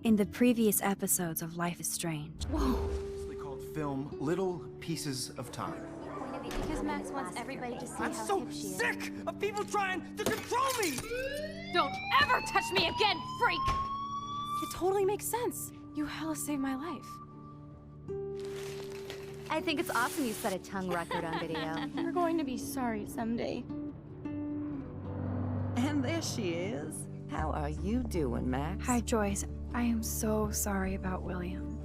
In the previous episodes of Life is Strange. Whoa! It's called film Little Pieces of Time. Because Max wants everybody to see I'm how so hip she is. sick of people trying to control me! Don't ever touch me again, freak! It totally makes sense. You hella saved my life. I think it's awesome you set a tongue record on video. You're going to be sorry someday. And there she is. How are you doing, Max? Hi, Joyce. I am so sorry about William.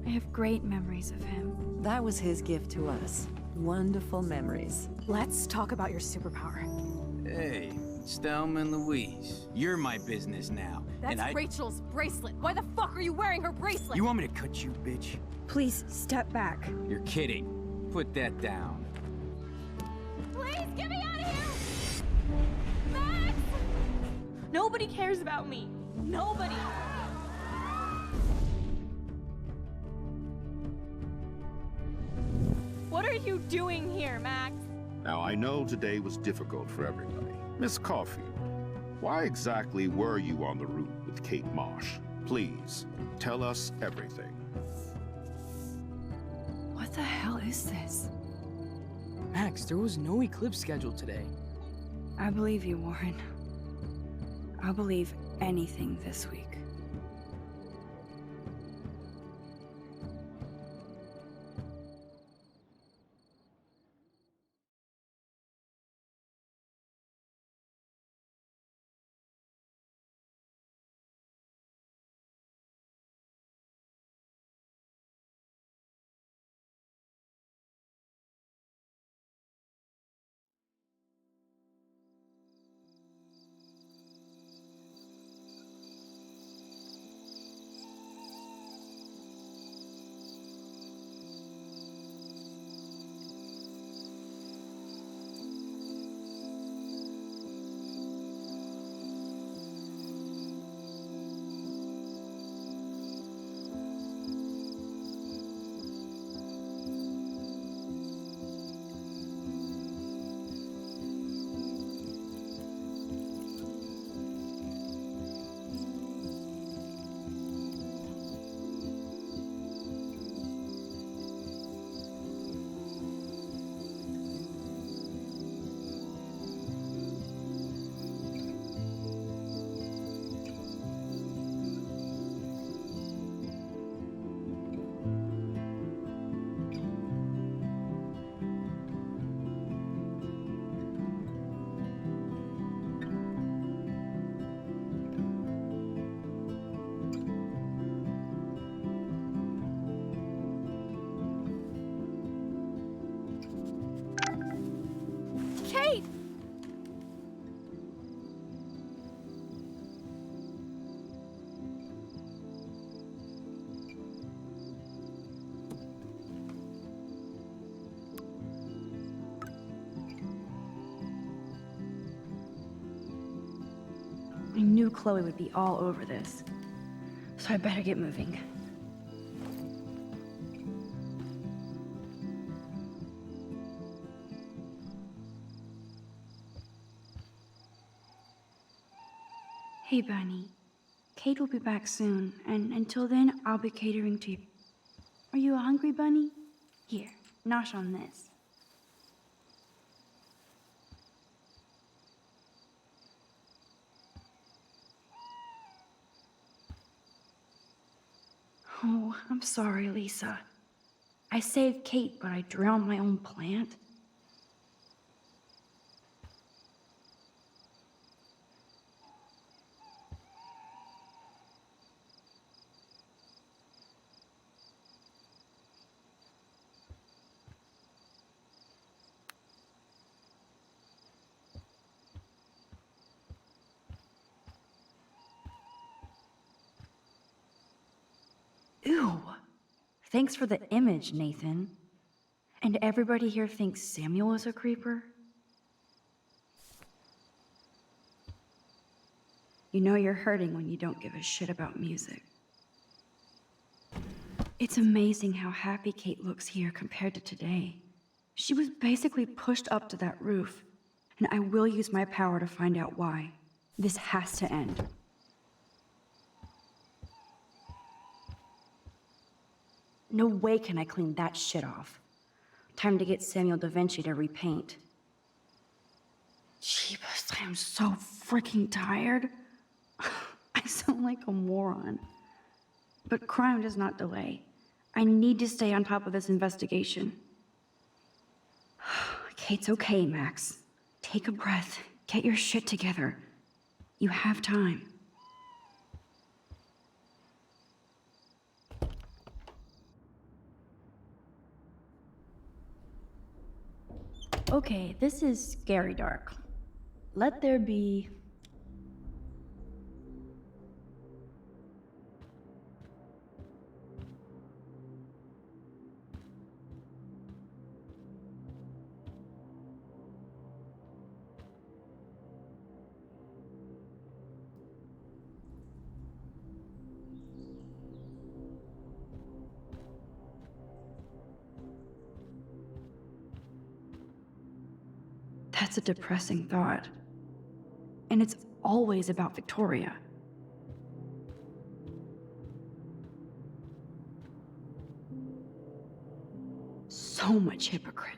I have great memories of him. That was his gift to us. Wonderful memories. Let's talk about your superpower. Hey, it's Thelma and Louise. You're my business now. That's Rachel's bracelet. Why the fuck are you wearing her bracelet? You want me to cut you, bitch? Please, step back. You're kidding. Put that down. Please, get me out of here! Max! Nobody cares about me. Nobody. What are you doing here, Max? Now, I know today was difficult for everybody. Miss Caulfield, why exactly were you on the route with Kate Marsh? Please, tell us everything. What the hell is this? Max, there was no eclipse scheduled today. I believe you, Warren. I'll believe anything this week. Kate! I knew Chloe would be all over this, so I better get moving. Hey, Bunny. Kate will be back soon, and until then, I'll be catering to you. Are you hungry, Bunny? Here, nosh on this. Oh, I'm sorry, Lisa. I saved Kate, but I drowned my own plant. Ew. Thanks for the image, Nathan. And everybody here thinks Samuel is a creeper? You know you're hurting when you don't give a shit about music. It's amazing how happy Kate looks here compared to today. She was basically pushed up to that roof, and I will use my power to find out why. This has to end. No way can I clean that shit off. Time to get Samuel da Vinci to repaint. Jeebus, I am so freaking tired. I sound like a moron. But crime does not delay. I need to stay on top of this investigation. Kate's okay, Max. Take a breath. Get your shit together. You have time. Okay, this is scary dark. Let there be... That's a depressing thought. And it's always about Victoria. So much hypocrite.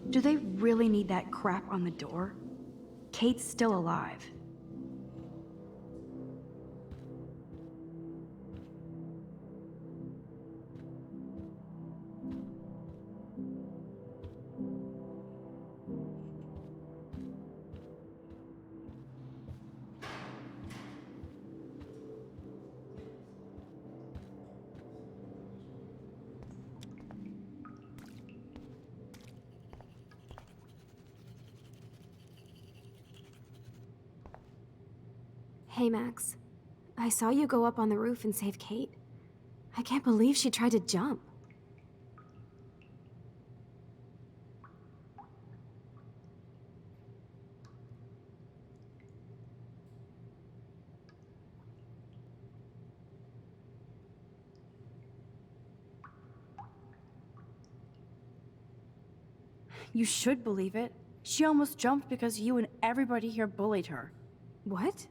Do they really need that crap on the door? Kate's still alive. Hey, Max. I saw you go up on the roof and save Kate. I can't believe she tried to jump. You should believe it. She almost jumped because you and everybody here bullied her. What?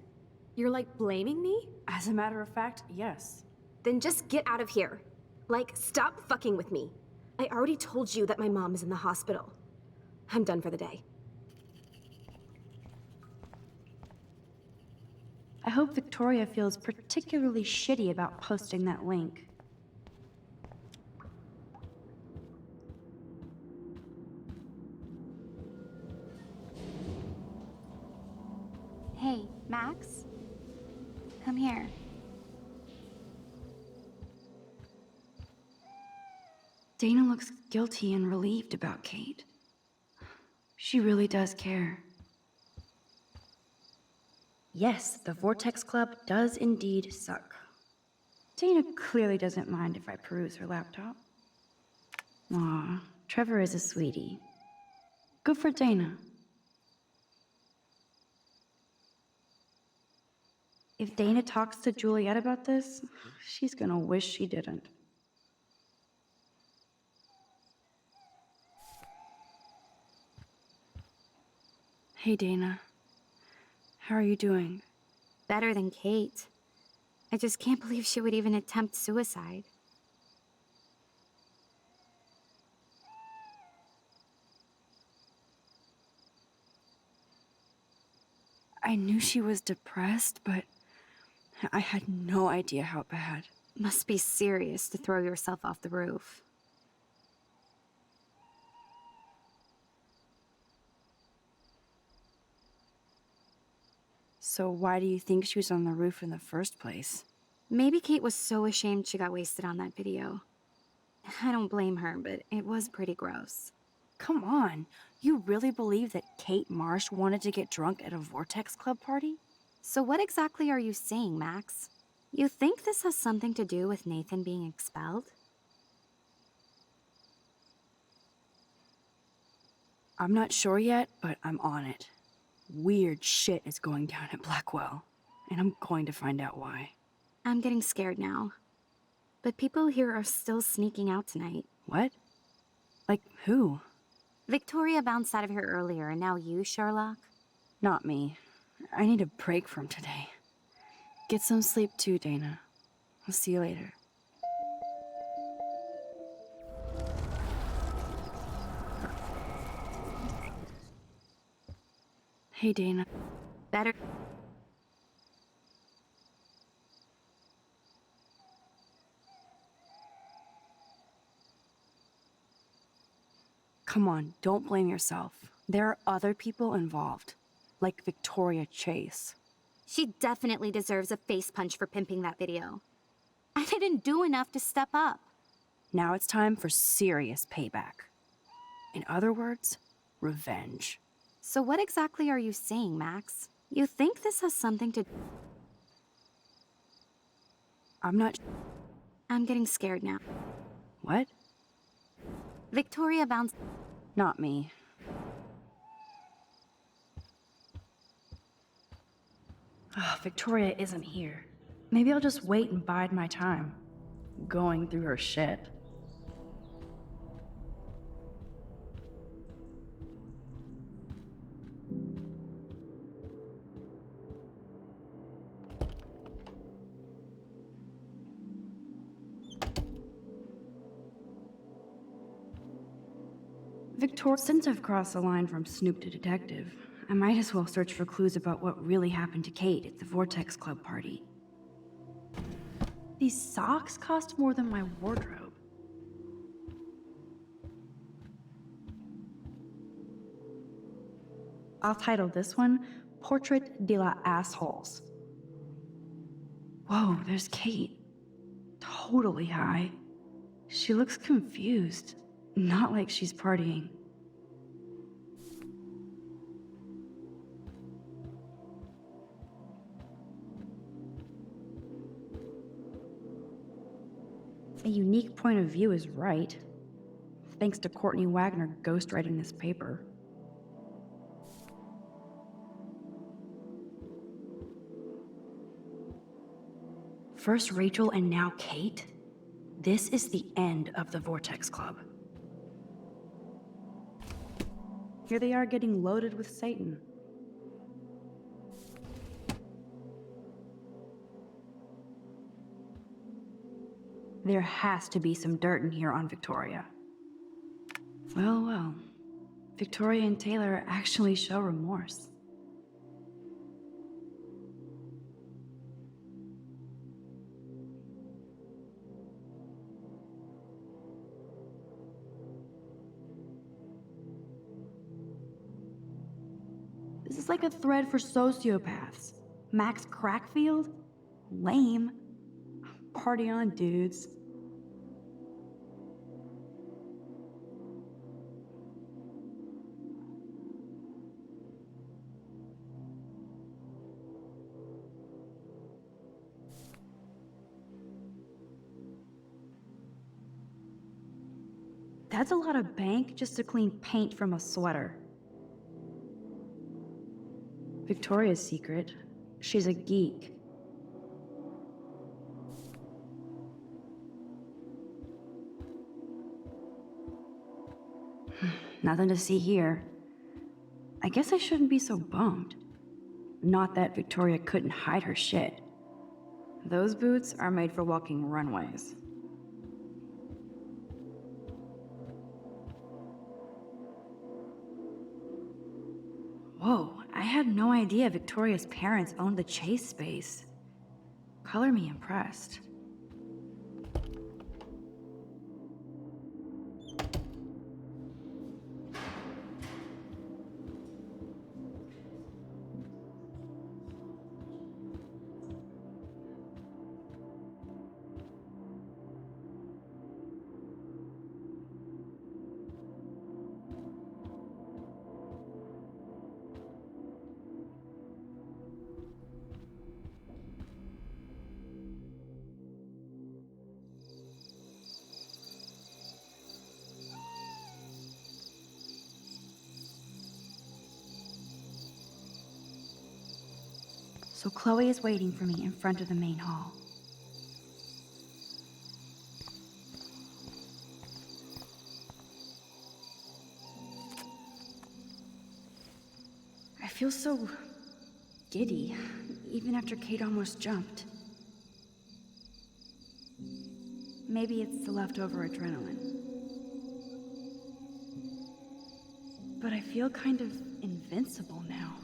You're like blaming me? As a matter of fact, yes. Then just get out of here. Like, stop fucking with me. I already told you that my mom is in the hospital. I'm done for the day. I hope Victoria feels particularly shitty about posting that link. Hey, Max? Come here. Dana looks guilty and relieved about Kate. She really does care. Yes, the Vortex Club does indeed suck. Dana clearly doesn't mind if I peruse her laptop. Aw, Trevor is a sweetie. Good for Dana. If Dana talks to Juliet about this, she's gonna wish she didn't. Hey, Dana. How are you doing? Better than Kate. I just can't believe she would even attempt suicide. I knew she was depressed, but I had no idea how bad. Must be serious to throw yourself off the roof. So why do you think she was on the roof in the first place? Maybe Kate was so ashamed she got wasted on that video. I don't blame her, but it was pretty gross. Come on, you really believe that Kate Marsh wanted to get drunk at a Vortex Club party? So what exactly are you saying, Max? You think this has something to do with Nathan being expelled? I'm not sure yet, but I'm on it. Weird shit is going down at Blackwell, and I'm going to find out why. I'm getting scared now. But people here are still sneaking out tonight. What? Like who? Victoria bounced out of here earlier, and now you, Sherlock? Not me. I need a break from today. Get some sleep too, Dana. I'll see you later. Hey, Dana. Better. Come on, don't blame yourself. There are other people involved, like Victoria Chase. She definitely deserves a face punch for pimping that video. I didn't do enough to step up. Now it's time for serious payback. In other words, revenge. So what exactly are you saying, Max? You think this has something to... I'm not... I'm getting scared now. What? Victoria bounced... Not me. Victoria isn't here. Maybe I'll just wait and bide my time. Going through her shit. Since I've crossed the line from snoop to detective, I might as well search for clues about what really happened to Kate at the Vortex Club party. These socks cost more than my wardrobe. I'll title this one, Portrait de la Assholes. Whoa, there's Kate. Totally high. She looks confused. Not like she's partying. A unique point of view is right. Thanks to Courtney Wagner ghostwriting this paper. First Rachel and now Kate? This is the end of the Vortex Club. Here they are getting loaded with Satan. There has to be some dirt in here on Victoria. Well, well. Victoria and Taylor actually show remorse. This is like a thread for sociopaths. Max Crackfield? Lame. Party on, dudes. That's a lot of bank just to clean paint from a sweater. Victoria's secret. She's a geek. Nothing to see here. I guess I shouldn't be so bummed. Not that Victoria couldn't hide her shit. Those boots are made for walking runways. Whoa, I had no idea Victoria's parents owned the Chase space. Color me impressed. So Chloe is waiting for me in front of the main hall. I feel so giddy, even after Kate almost jumped. Maybe it's the leftover adrenaline. But I feel kind of invincible now.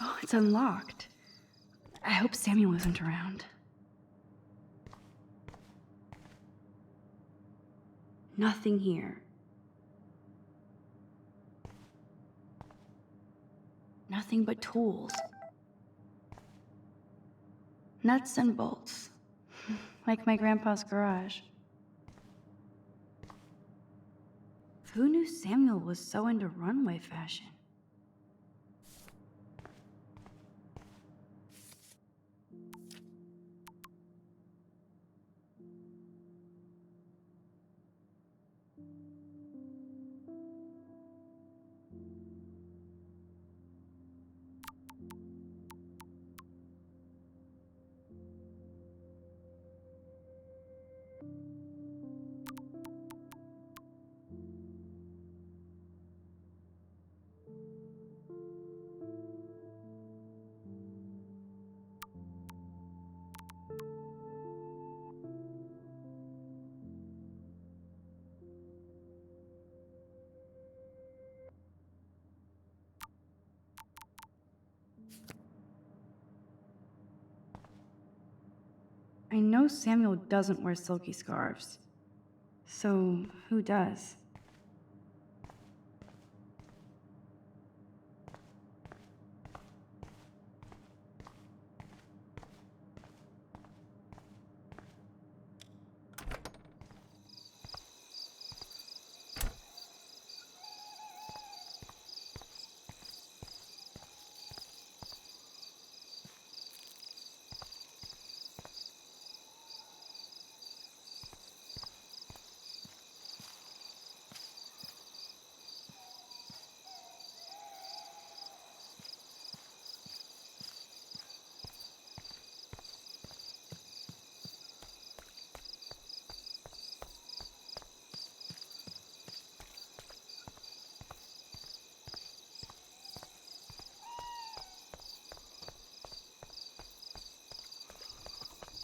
Oh, it's unlocked. I hope Samuel isn't around. Nothing here. Nothing but tools. Nuts and bolts. Like my grandpa's garage. Who knew Samuel was so into runway fashion? I know Samuel doesn't wear silky scarves. So, who does?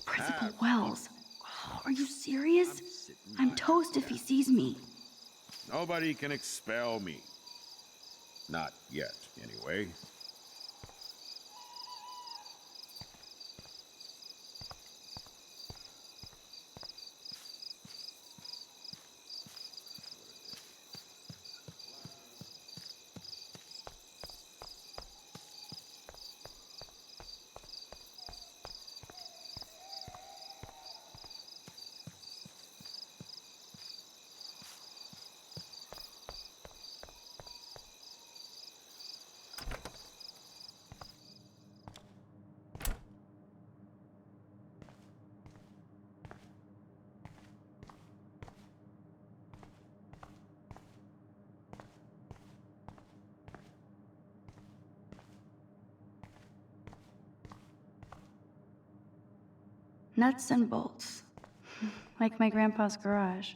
Principal Wells. Oh, are you serious? I'm toast if he sees me. Nobody can expel me. Not yet, anyway. Nuts and bolts. Like my grandpa's garage.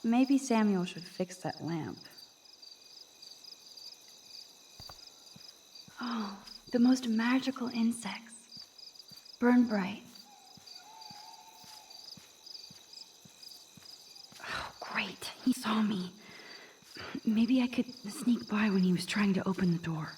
Maybe Samuel should fix that lamp. Oh, the most magical insects. Burn bright. Oh, great. He saw me. Maybe I could sneak by when he was trying to open the door.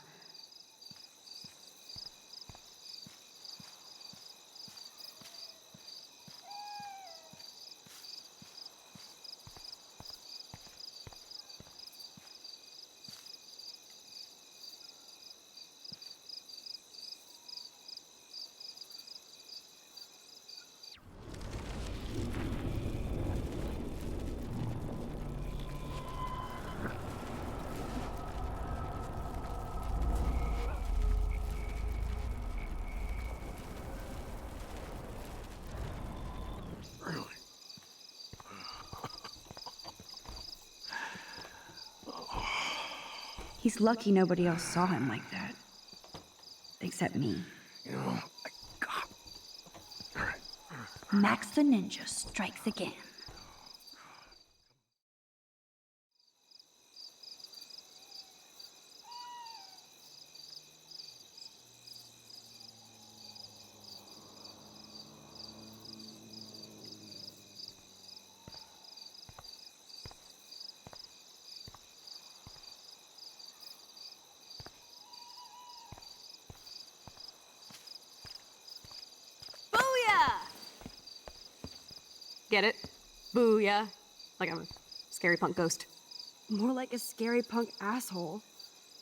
He's lucky nobody else saw him like that. Except me. You know, God. All right. Max the Ninja strikes again. Get it? Booyah. Like I'm a scary punk ghost. More like a scary punk asshole.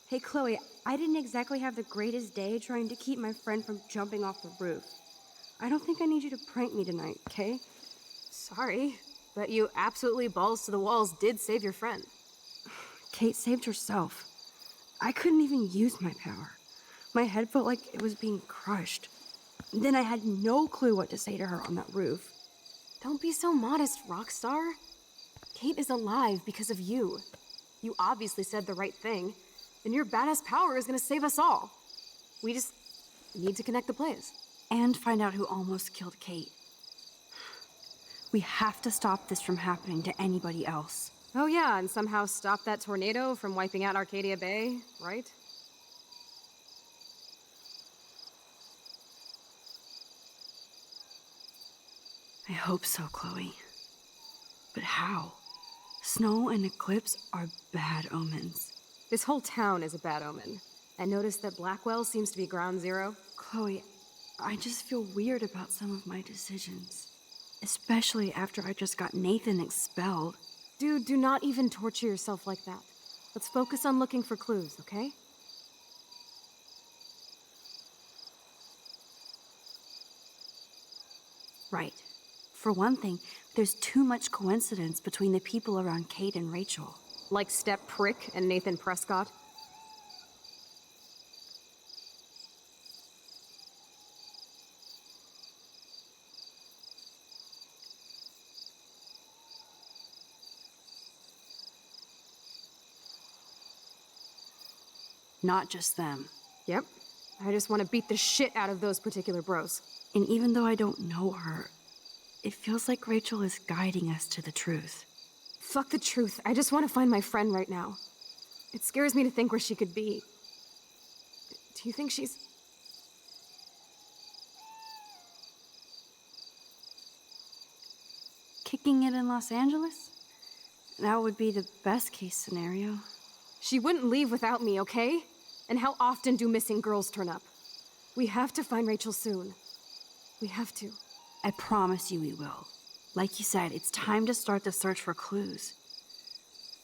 Hey, Chloe, I didn't exactly have the greatest day trying to keep my friend from jumping off the roof. I don't think I need you to prank me tonight, okay? Sorry, but you absolutely balls to the walls did save your friend. Kate saved herself. I couldn't even use my power. My head felt like it was being crushed. Then I had no clue what to say to her on that roof. Don't be so modest, Rockstar. Kate is alive because of you. You obviously said the right thing, and your badass power is gonna save us all. We just need to connect the plays. And find out who almost killed Kate. We have to stop this from happening to anybody else. Oh yeah, and somehow stop that tornado from wiping out Arcadia Bay, right? I hope so, Chloe. But how? Snow and eclipse are bad omens. This whole town is a bad omen. And notice that Blackwell seems to be ground zero. Chloe, I just feel weird about some of my decisions. Especially after I just got Nathan expelled. Dude, do not even torture yourself like that. Let's focus on looking for clues, okay? Right. For one thing, there's too much coincidence between the people around Kate and Rachel. Like Step Prick and Nathan Prescott. Not just them. Yep. I just want to beat the shit out of those particular bros. And even though I don't know her, it feels like Rachel is guiding us to the truth. Fuck the truth. I just want to find my friend right now. It scares me to think where she could be. Do you think she's... Kicking it in Los Angeles? That would be the best case scenario. She wouldn't leave without me, okay? And how often do missing girls turn up? We have to find Rachel soon. We have to. I promise you we will. Like you said, it's time to start the search for clues.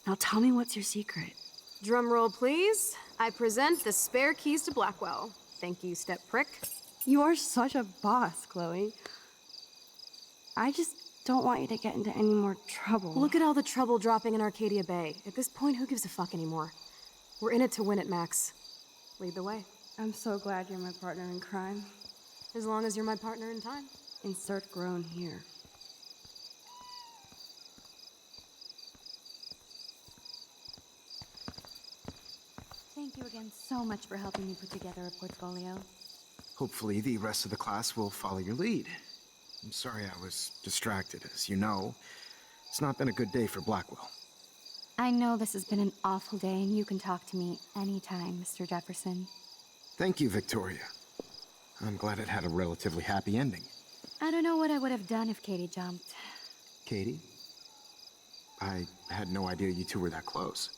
Now tell me what's your secret. Drum roll, please. I present the spare keys to Blackwell. Thank you, Step Prick. You are such a boss, Chloe. I just don't want you to get into any more trouble. Look at all the trouble dropping in Arcadia Bay. At this point, who gives a fuck anymore? We're in it to win it, Max. Lead the way. I'm so glad you're my partner in crime. As long as you're my partner in time. Insert groan here. Thank you again so much for helping me put together a portfolio. Hopefully the rest of the class will follow your lead. I'm sorry I was distracted. As you know, it's not been a good day for Blackwell. I know this has been an awful day, and you can talk to me anytime, Mr. Jefferson. Thank you, Victoria. I'm glad it had a relatively happy ending. I don't know what I would have done if Katie jumped. Katie? I had no idea you two were that close.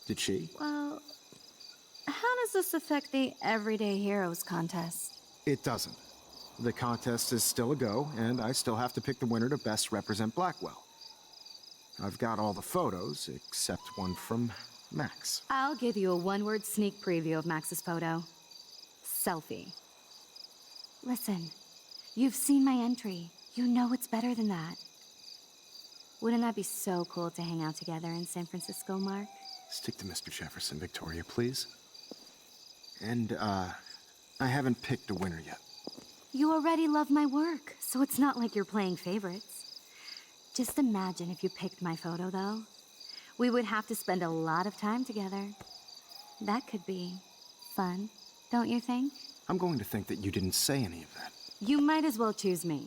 Did she? Well, how does this affect the Everyday Heroes contest? It doesn't. The contest is still a go, and I still have to pick the winner to best represent Blackwell. I've got all the photos, except one from Max. I'll give you a one-word sneak preview of Max's photo. Selfie. Listen, you've seen my entry. You know it's better than that. Wouldn't that be so cool to hang out together in San Francisco, Mark? Stick to Mr. Jefferson, Victoria, please. And, I haven't picked a winner yet. You already love my work, so it's not like you're playing favorites. Just imagine if you picked my photo, though. We would have to spend a lot of time together. That could be fun, don't you think? I'm going to think that you didn't say any of that. You might as well choose me.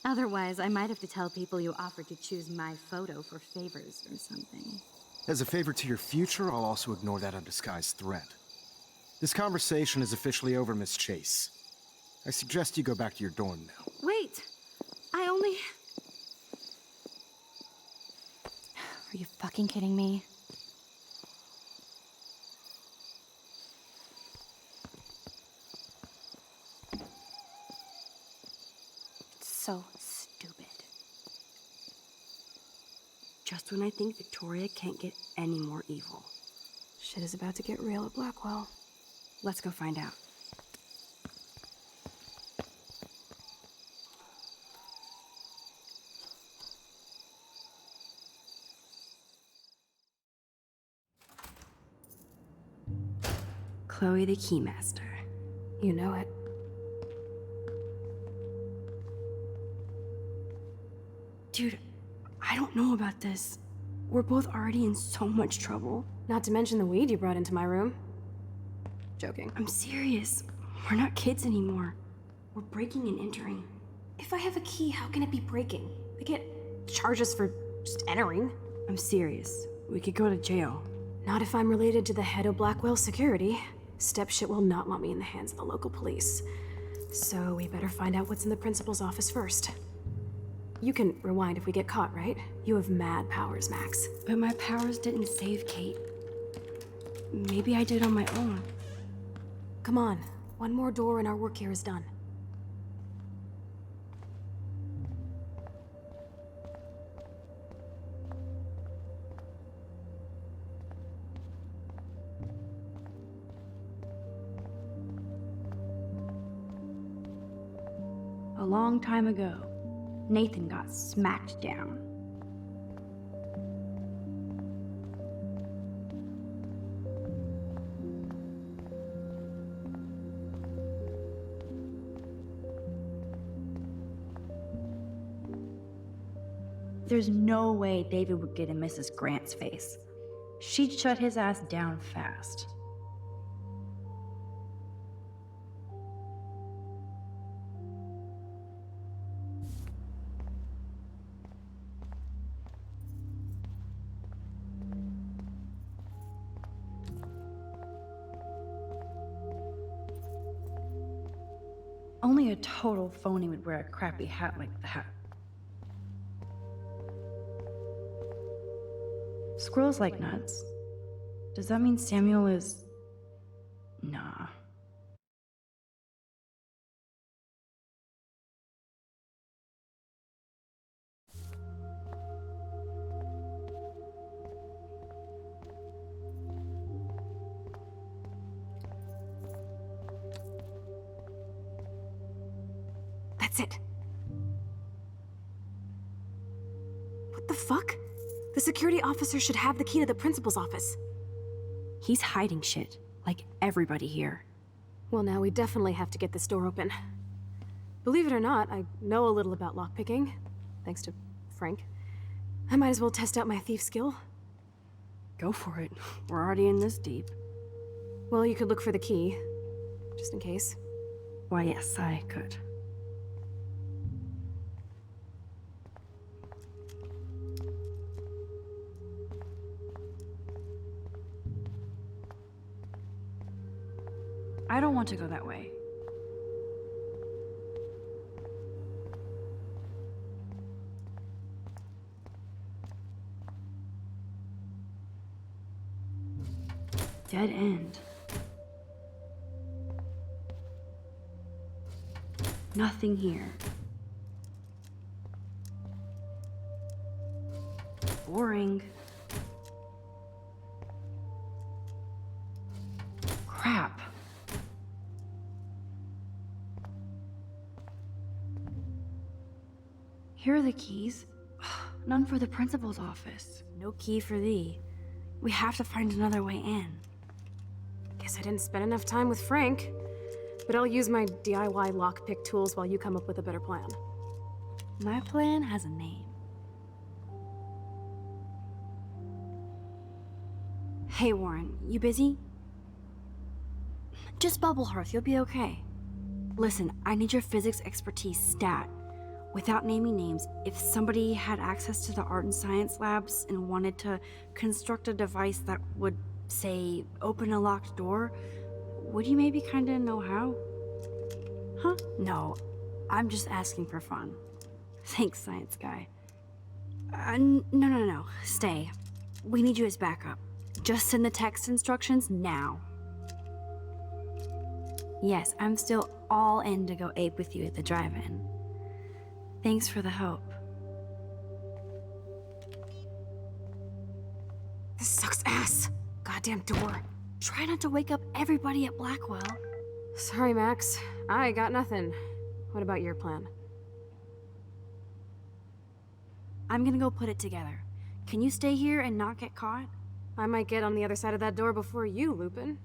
Otherwise, I might have to tell people you offered to choose my photo for favors or something. As a favor to your future, I'll also ignore that undisguised threat. This conversation is officially over, Miss Chase. I suggest you go back to your dorm now. Wait! I only... Are you fucking kidding me? So stupid. Just when I think Victoria can't get any more evil. Shit is about to get real at Blackwell. Let's go find out. Chloe the Keymaster. You know it. Dude, I don't know about this. We're both already in so much trouble. Not to mention the weed you brought into my room. Joking. I'm serious. We're not kids anymore. We're breaking and entering. If I have a key, how can it be breaking? They get charges for just entering. I'm serious. We could go to jail. Not if I'm related to the head of Blackwell Security. Stepshit will not want me in the hands of the local police. So we better find out what's in the principal's office first. You can rewind if we get caught, right? You have mad powers, Max. But my powers didn't save Kate. Maybe I did on my own. Come on. One more door and our work here is done. A long time ago, Nathan got smacked down. There's no way David would get in Mrs. Grant's face. She'd shut his ass down fast. Only a total phony would wear a crappy hat like that. Squirrels like nuts. Does that mean Samuel is... Nah. That's it. What the fuck? The security officer should have the key to the principal's office. He's hiding shit, like everybody here. Well, now we definitely have to get this door open. Believe it or not, I know a little about lockpicking, thanks to Frank. I might as well test out my thief skill. Go for it. We're already in this deep. Well, you could look for the key, just in case. Why, yes, I could. I don't want to go that way. Dead end. Nothing here. Boring. Crap. Here are the keys. None for the principal's office. No key for thee. We have to find another way in. Guess I didn't spend enough time with Frank, but I'll use my DIY lockpick tools while you come up with a better plan. My plan has a name. Hey, Warren, you busy? Just bubble hearth, you'll be okay. Listen, I need your physics expertise stat. Without naming names, if somebody had access to the art and science labs and wanted to construct a device that would, say, open a locked door, would you maybe kinda know how? Huh? No, I'm just asking for fun. Thanks, science guy. No. Stay. We need you as backup. Just send the text instructions now. Yes, I'm still all in to go ape with you at the drive-in. Thanks for the help. This sucks ass. Goddamn door. Try not to wake up everybody at Blackwell. Sorry, Max. I got nothing. What about your plan? I'm gonna go put it together. Can you stay here and not get caught? I might get on the other side of that door before you, Lupin.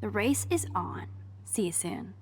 The race is on. See you soon.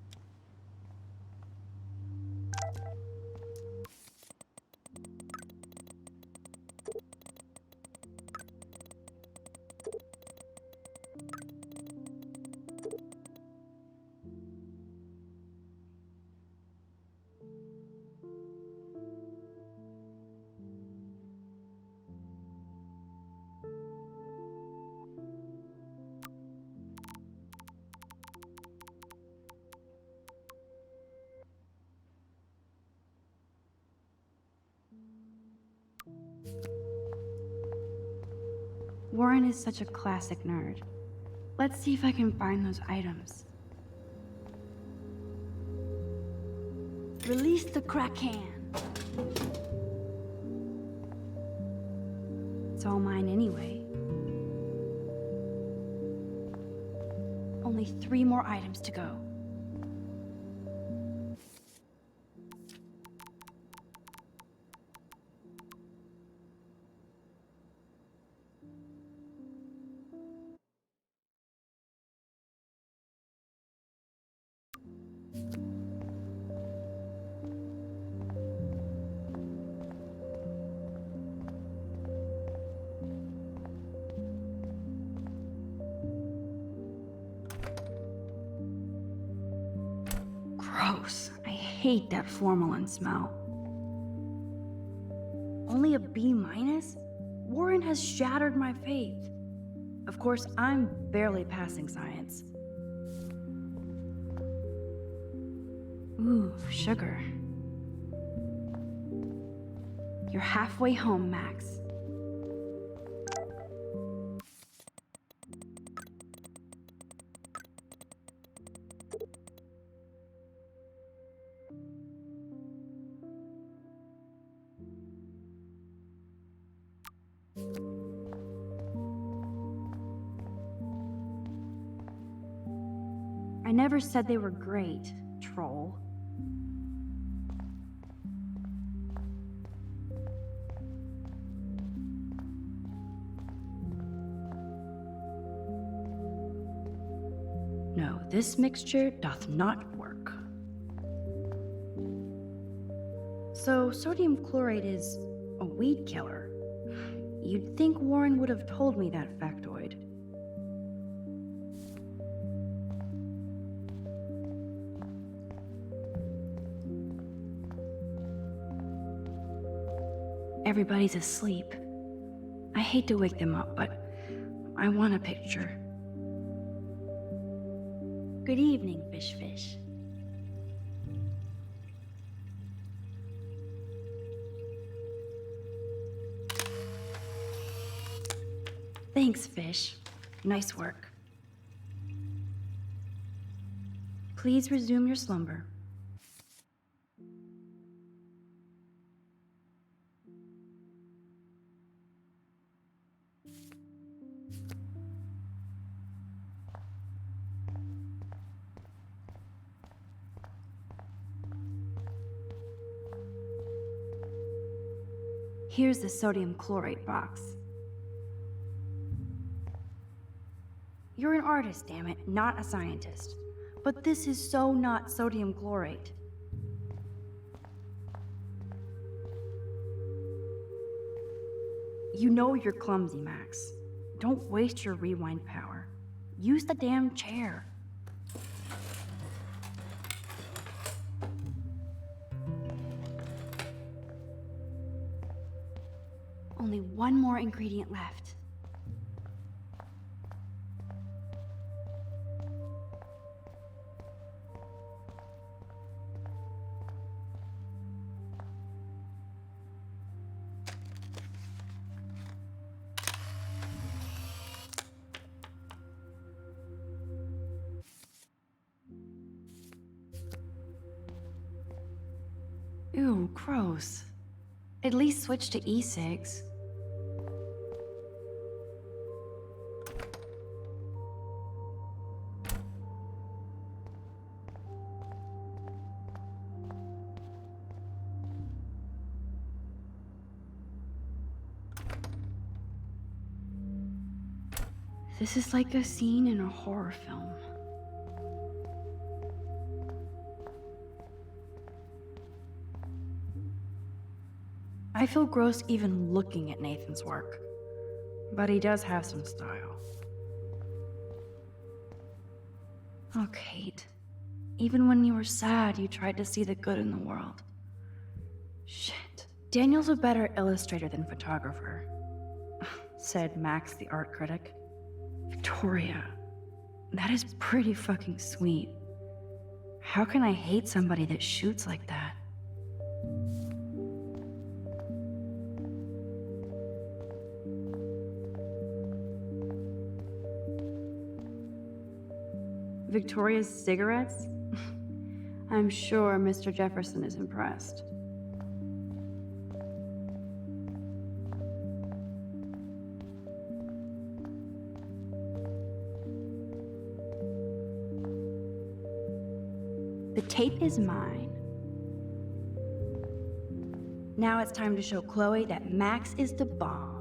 Warren is such a classic nerd. Let's see if I can find those items. Release the Kraken! It's all mine anyway. Only 3 more items to go. Gross. I hate that formalin smell. Only a B-? Warren has shattered my faith. Of course, I'm barely passing science. Ooh, sugar. You're halfway home, Max. I never said they were great, troll. No, this mixture doth not work. So, sodium chlorate is a weed killer. You'd think Warren would have told me that factoid. Everybody's asleep. I hate to wake them up, but I want a picture. Good evening, Fish. Thanks, Fish. Nice work. Please resume your slumber. Here's the sodium chlorate box. You're an artist, damn it, not a scientist. But this is so not sodium chlorate. You know you're clumsy, Max. Don't waste your rewind power. Use the damn chair. Only one more ingredient left. Ew, gross. At least switch to e-cigs. This is like a scene in a horror film. I feel gross even looking at Nathan's work, but he does have some style. Oh, Kate. Even when you were sad, you tried to see the good in the world. Shit. Daniel's a better illustrator than photographer, said Max, the art critic. Victoria, that is pretty fucking sweet. How can I hate somebody that shoots like that? Victoria's cigarettes? I'm sure Mr. Jefferson is impressed. The tape is mine. Now it's time to show Chloe that Max is the bomb.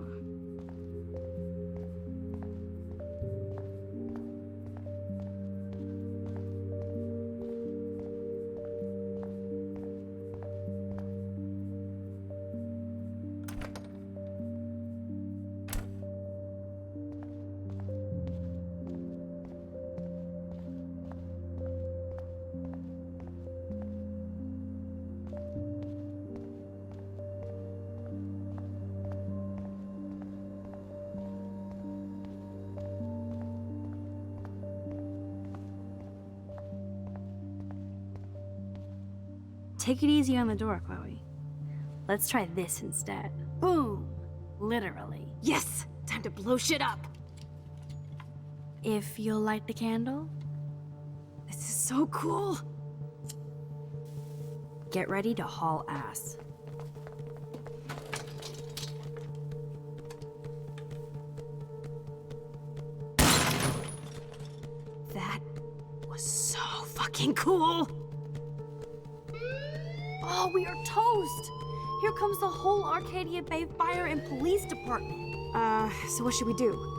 Take it easy on the door, Chloe. Let's try this instead. Boom! Literally. Yes! Time to blow shit up! If you'll light the candle, This is so cool! get ready to haul ass. That was so fucking cool! Oh, we are toast! Here comes the whole Arcadia Bay Fire and Police Department. So what should we do?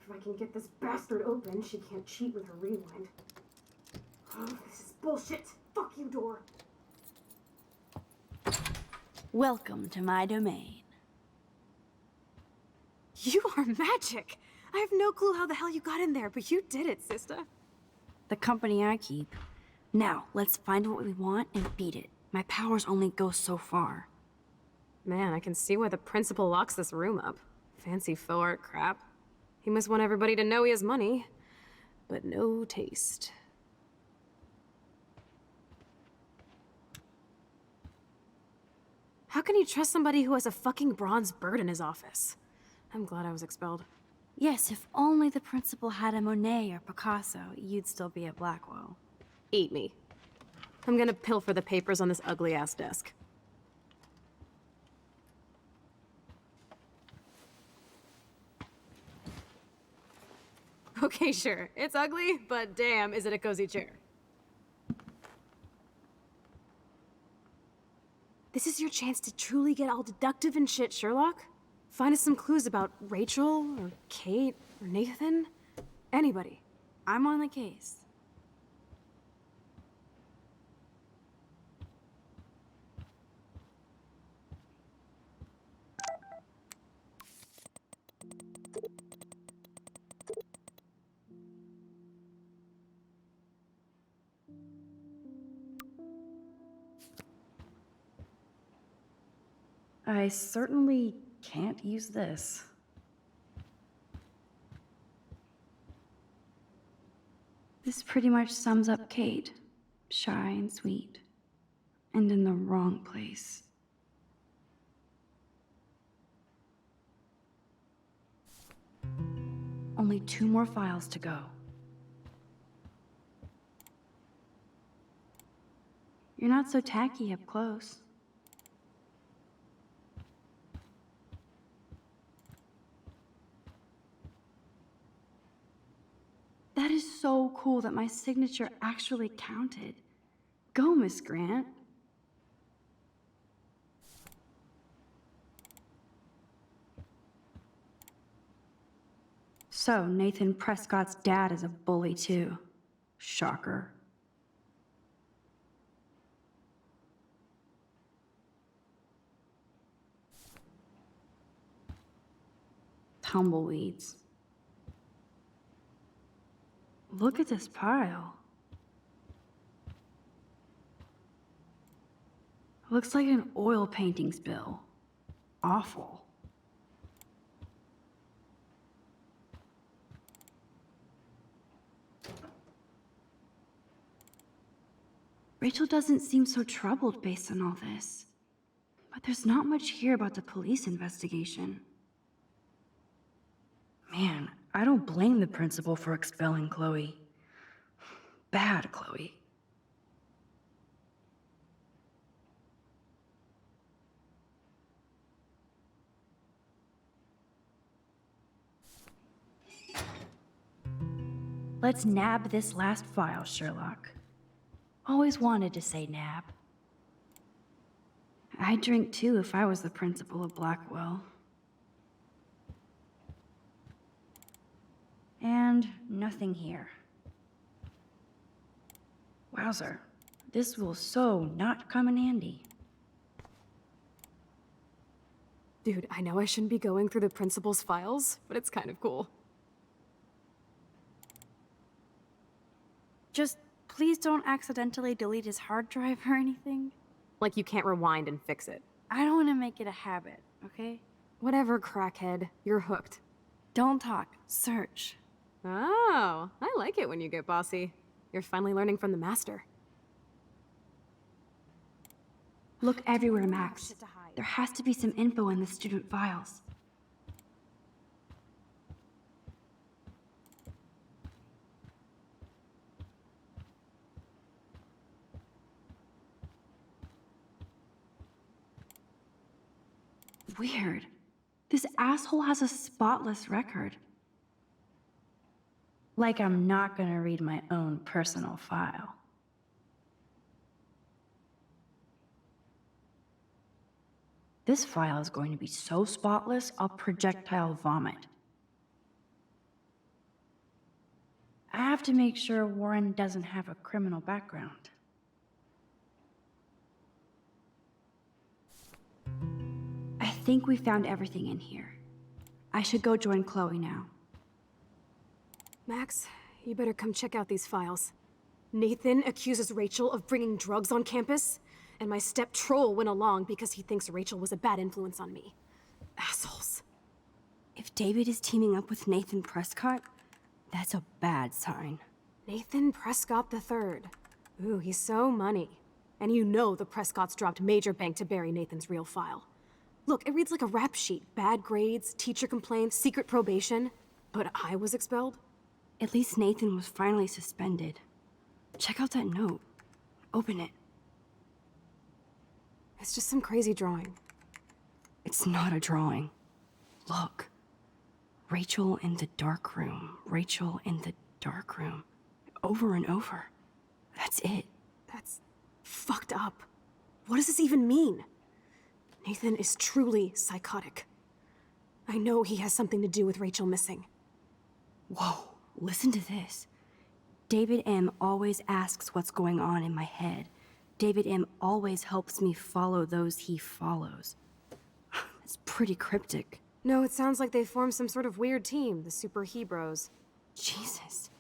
If I can get this bastard open, she can't cheat with her rewind. Oh, this is bullshit! Fuck you, door! Welcome to my domain. You are magic! I have no clue how the hell you got in there, but you did it, sister. The company I keep. Now, let's find what we want and beat it. My powers only go so far. Man, I can see why the principal locks this room up. Fancy faux art crap. He must want everybody to know he has money, but no taste. How can you trust somebody who has a fucking bronze bird in his office? I'm glad I was expelled. Yes, if only the principal had a Monet or Picasso, you'd still be at Blackwell. Eat me. I'm gonna pilfer the papers on this ugly-ass desk. Okay, sure. It's ugly, but damn, is it a cozy chair. This is your chance to truly get all deductive and shit, Sherlock. Find us some clues about Rachel, or Kate, or Nathan. Anybody. I'm on the case. I certainly can't use this. This pretty much sums up Kate. Shy and sweet. And in the wrong place. Only 2 more files to go. You're not so tacky up close. That is so cool that my signature actually counted. Go, Miss Grant. So, Nathan Prescott's dad is a bully too. Shocker. Tumbleweeds. Look at this pile. Looks like an oil painting spill. Awful. Rachel doesn't seem so troubled based on all this. But there's not much here about the police investigation. Man, I don't blame the principal for expelling Chloe. Bad Chloe. Let's nab this last file, Sherlock. Always wanted to say nab. I'd drink too if I was the principal of Blackwell. And nothing here. Wowzer, this will so not come in handy. Dude, I know I shouldn't be going through the principal's files, but it's kind of cool. Just please don't accidentally delete his hard drive or anything. Like you can't rewind and fix it. I don't want to make it a habit, okay? Whatever, crackhead. You're hooked. Don't talk, search. Oh, I like it when you get bossy. You're finally learning from the master. Look everywhere, Max. There has to be some info in the student files. Weird. This asshole has a spotless record. Like I'm not gonna read my own personal file. This file is going to be so spotless, I'll projectile vomit. I have to make sure Warren doesn't have a criminal background. I think we found everything in here. I should go join Chloe now. Max, you better come check out these files. Nathan accuses Rachel of bringing drugs on campus, and my step troll went along because he thinks Rachel was a bad influence on me. Assholes. If David is teaming up with Nathan Prescott, that's a bad sign. Nathan Prescott III. Ooh, he's so money. And you know the Prescotts dropped major bank to bury Nathan's real file. Look, it reads like a rap sheet. Bad grades, teacher complaints, secret probation. But I was expelled? At least Nathan was finally suspended. Check out that note. Open it. It's just some crazy drawing. It's not a drawing. Look. Rachel in the dark room. Rachel in the dark room. Over and over. That's it. That's fucked up. What does this even mean? Nathan is truly psychotic. I know he has something to do with Rachel missing. Whoa, listen to this. David M. always asks what's going on in my head. David M. always helps me follow those he follows. It's pretty cryptic. No, it sounds like they formed some sort of weird team, the Super Hebrews. Jesus.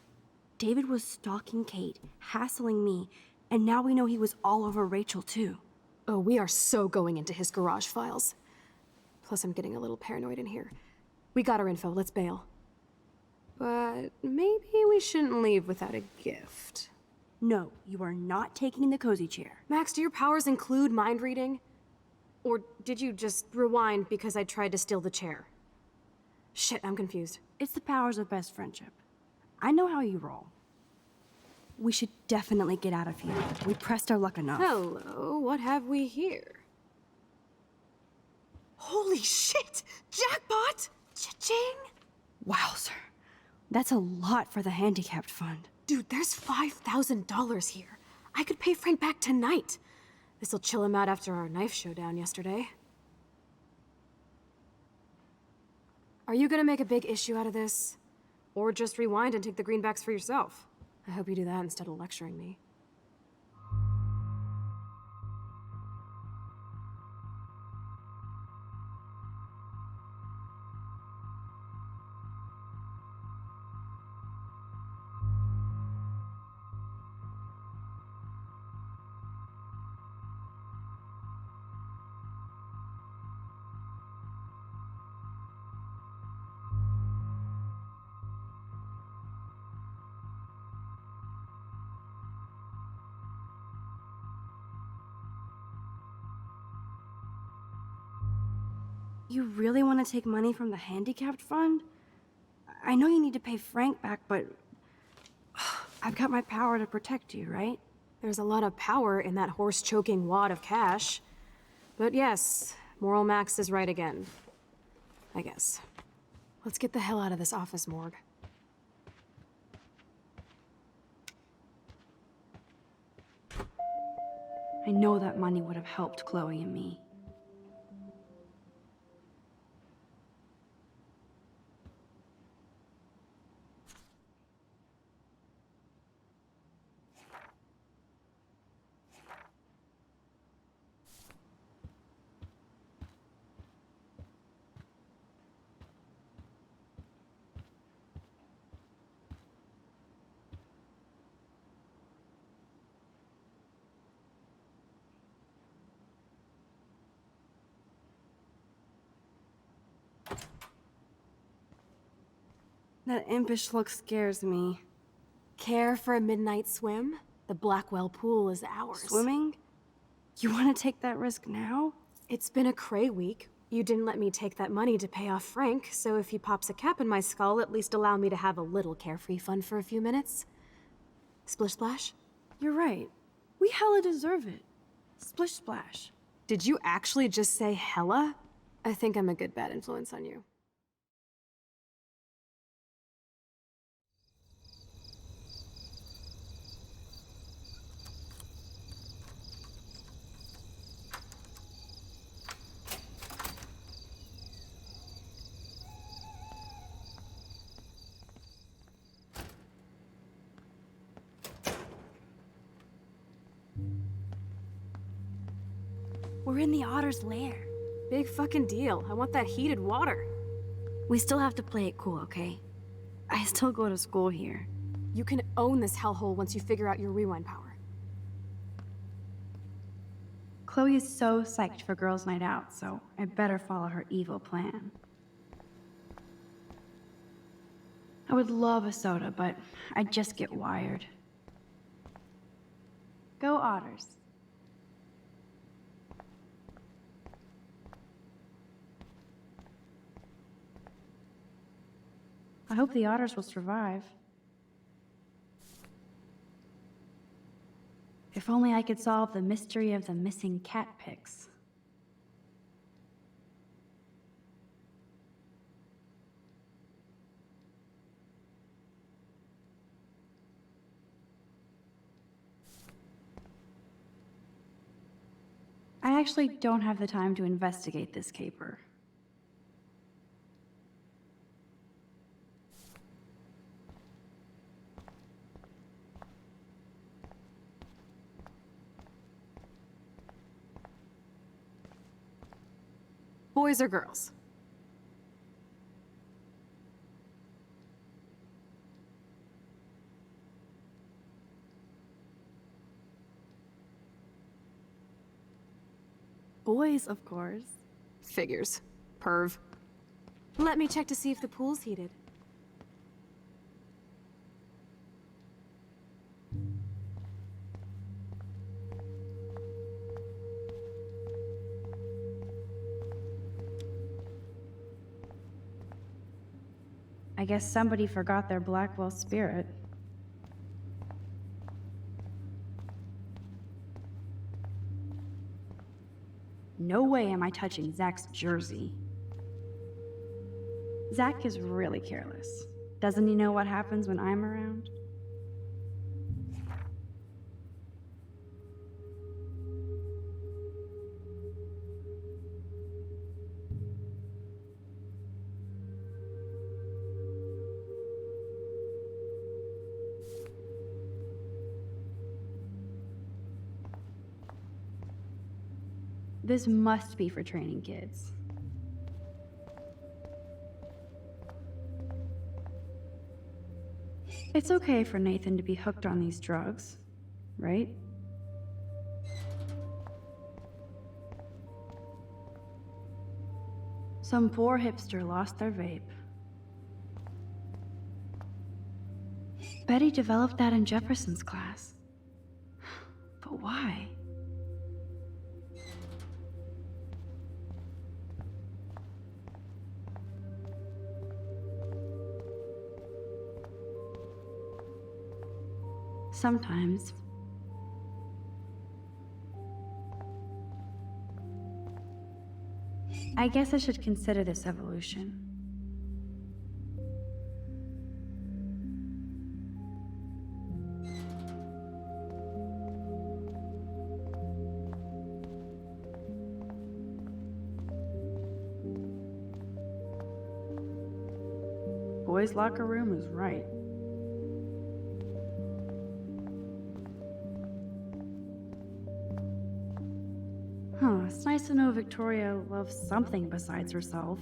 David was stalking Kate, hassling me, and now we know he was all over Rachel too. Oh, we are so going into his garage files. Plus, I'm getting a little paranoid in here. We got our info, let's bail. But maybe we shouldn't leave without a gift. No, you are not taking the cozy chair. Max, do your powers include mind reading? Or did you just rewind because I tried to steal the chair? Shit, I'm confused. It's the powers of best friendship. I know how you roll. We should definitely get out of here. We pressed our luck enough. Hello, what have we here? Holy shit! Jackpot! Cha-ching! Wowzer. That's a lot for the handicapped fund. Dude, there's $5,000 here. I could pay Frank back tonight. This'll chill him out after our knife showdown yesterday. Are you gonna make a big issue out of this? Or just rewind and take the greenbacks for yourself? I hope you do that instead of lecturing me. You really want to take money from the handicapped fund? I know you need to pay Frank back, but I've got my power to protect you, right? There's a lot of power in that horse-choking wad of cash. But yes, Moral Max is right again. I guess. Let's get the hell out of this office morgue. I know that money would have helped Chloe and me. That impish look scares me. Care for a midnight swim? The Blackwell pool is ours. Swimming? You want to take that risk now? It's been a cray week. You didn't let me take that money to pay off Frank, so if he pops a cap in my skull, at least allow me to have a little carefree fun for a few minutes. Splish splash? You're right. We hella deserve it. Splish splash. Did you actually just say hella? I think I'm a good bad influence on you. We're in the otter's lair. Big fucking deal. I want that heated water. We still have to play it cool, okay? I still go to school here. You can own this hellhole once you figure out your rewind power. Chloe is so psyched for girls' night out, so I better follow her evil plan. I would love a soda, but I'd just get wired. Go Otters. I hope the Otters will survive. If only I could solve the mystery of the missing cat pics. I actually don't have the time to investigate this caper. Boys or girls? Boys, of course. Figures. Perv. Let me check to see if the pool's heated. I guess somebody forgot their Blackwell spirit. No way am I touching Zach's jersey. Zach is really careless. Doesn't he know what happens when I'm around? This must be for training kids. It's okay for Nathan to be hooked on these drugs, right? Some poor hipster lost their vape. Betty developed that in Jefferson's class. But why? Sometimes. I guess I should consider this evolution. Boys' locker room is right. Huh, it's nice to know Victoria loves something besides herself.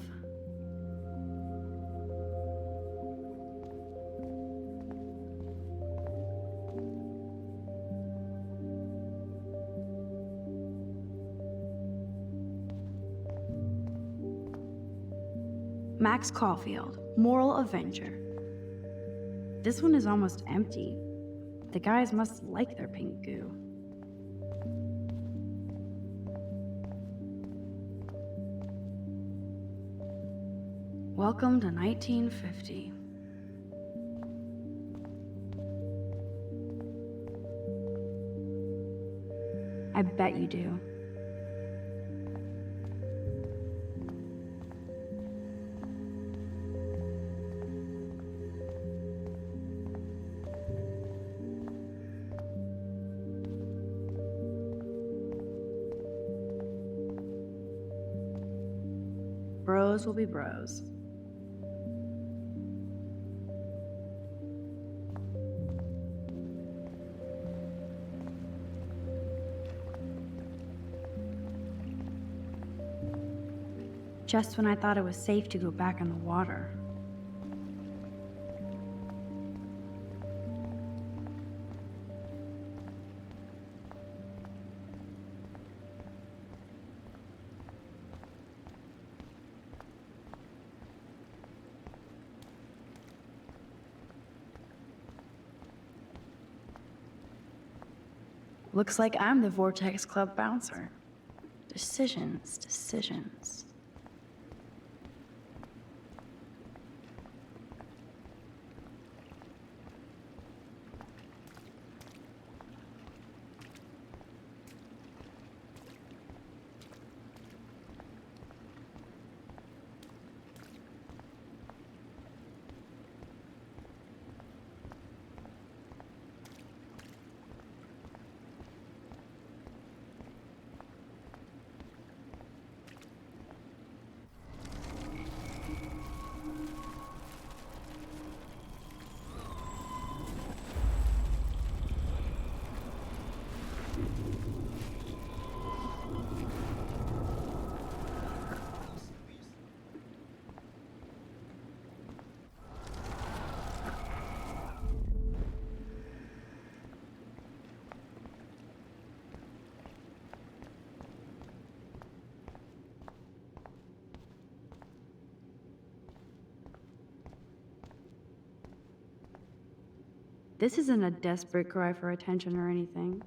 Max Caulfield, Moral Avenger. This one is almost empty. The guys must like their pink goo. Welcome to 1950. I bet you do. Bros will be bros. Just when I thought it was safe to go back in the water. Looks like I'm the Vortex Club bouncer. Decisions, decisions. This isn't a desperate cry for attention or anything.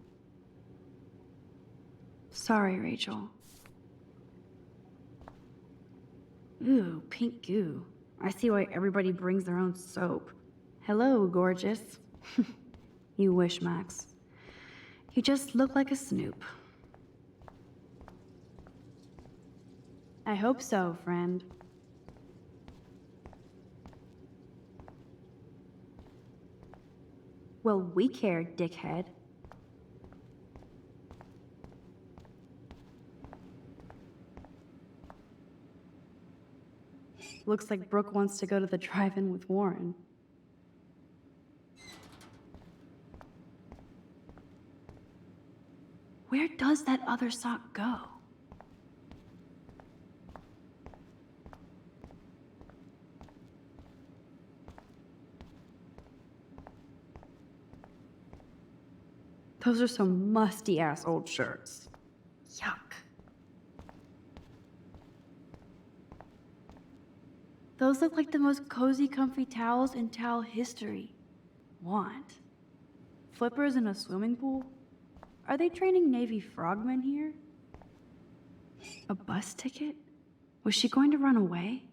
Sorry, Rachel. Ooh, pink goo. I see why everybody brings their own soap. Hello, gorgeous. You wish, Max. You just look like a snoop. I hope so, friend. Well, we care, dickhead. Looks like Brooke wants to go to the drive-in with Warren. Where does that other sock go? Those are some musty-ass old shirts. Yuck. Those look like the most cozy, comfy towels in towel history. Want? Flippers in a swimming pool? Are they training Navy frogmen here? A bus ticket? Was she going to run away?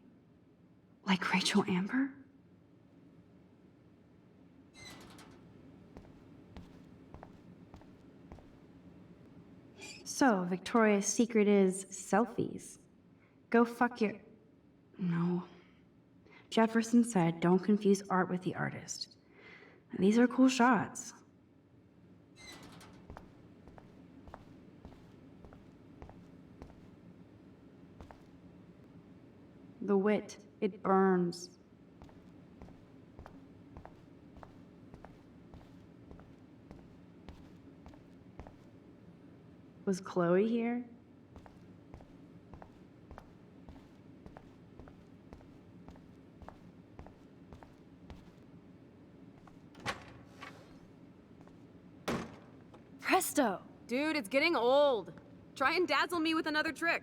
Like Rachel Amber? So, Victoria's secret is selfies. Go fuck your... No. Jefferson said, don't confuse art with the artist. These are cool shots. The wit, it burns. Was Chloe here? Presto! Dude, it's getting old. Try and dazzle me with another trick.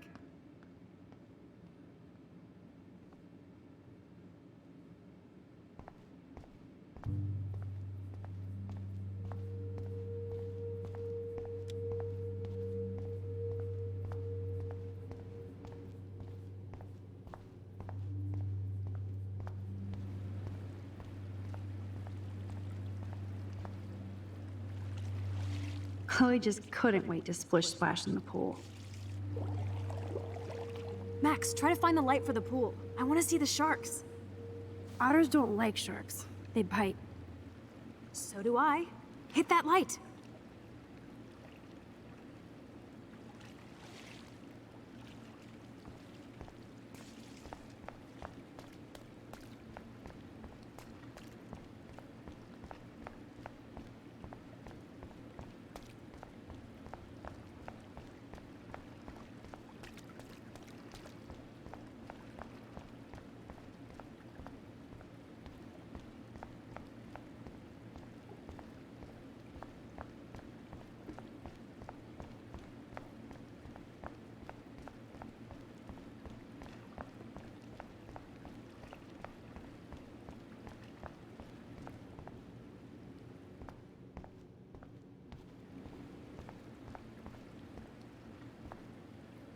Chloe just couldn't wait to splish splash in the pool. Max, try to find the light for the pool. I want to see the sharks. Otters don't like sharks. They bite. So do I. Hit that light.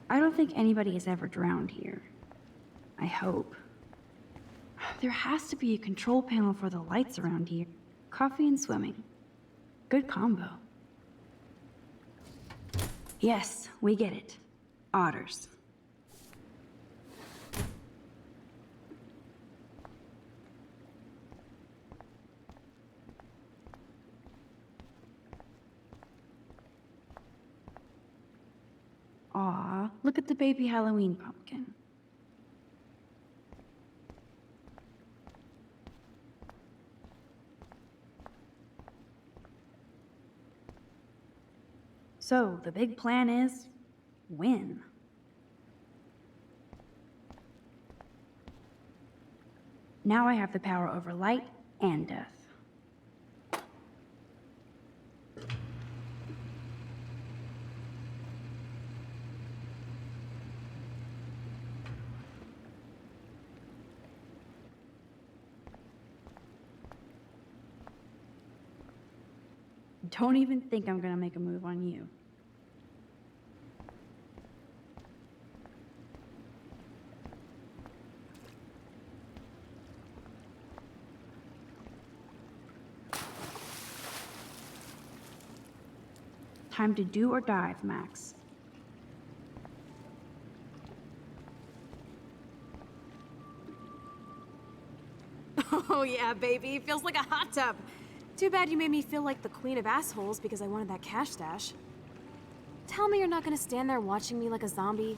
I don't think anybody has ever drowned here. I hope. There has to be a control panel for the lights around here. Coffee and swimming. Good combo. Yes, we get it. Otters. Aw, look at the baby Halloween pumpkin. So, the big plan is win. Now I have the power over light and death. Don't even think I'm gonna make a move on you. Time to do or dive, Max. Oh yeah, baby. Feels like a hot tub. Too bad you made me feel like the queen of assholes because I wanted that cash stash. Tell me you're not gonna stand there watching me like a zombie.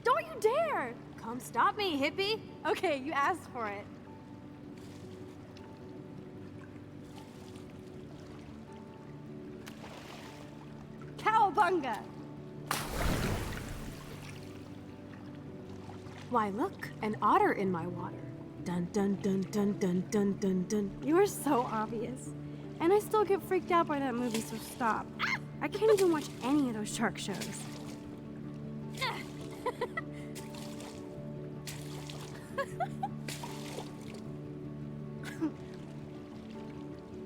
Don't you dare! Come stop me, hippie. Okay, you asked for it. Cowabunga! Why, look, an otter in my water. Dun dun dun dun dun dun dun dun. You are so obvious. And I still get freaked out by that movie, so stop. I can't even watch any of those shark shows.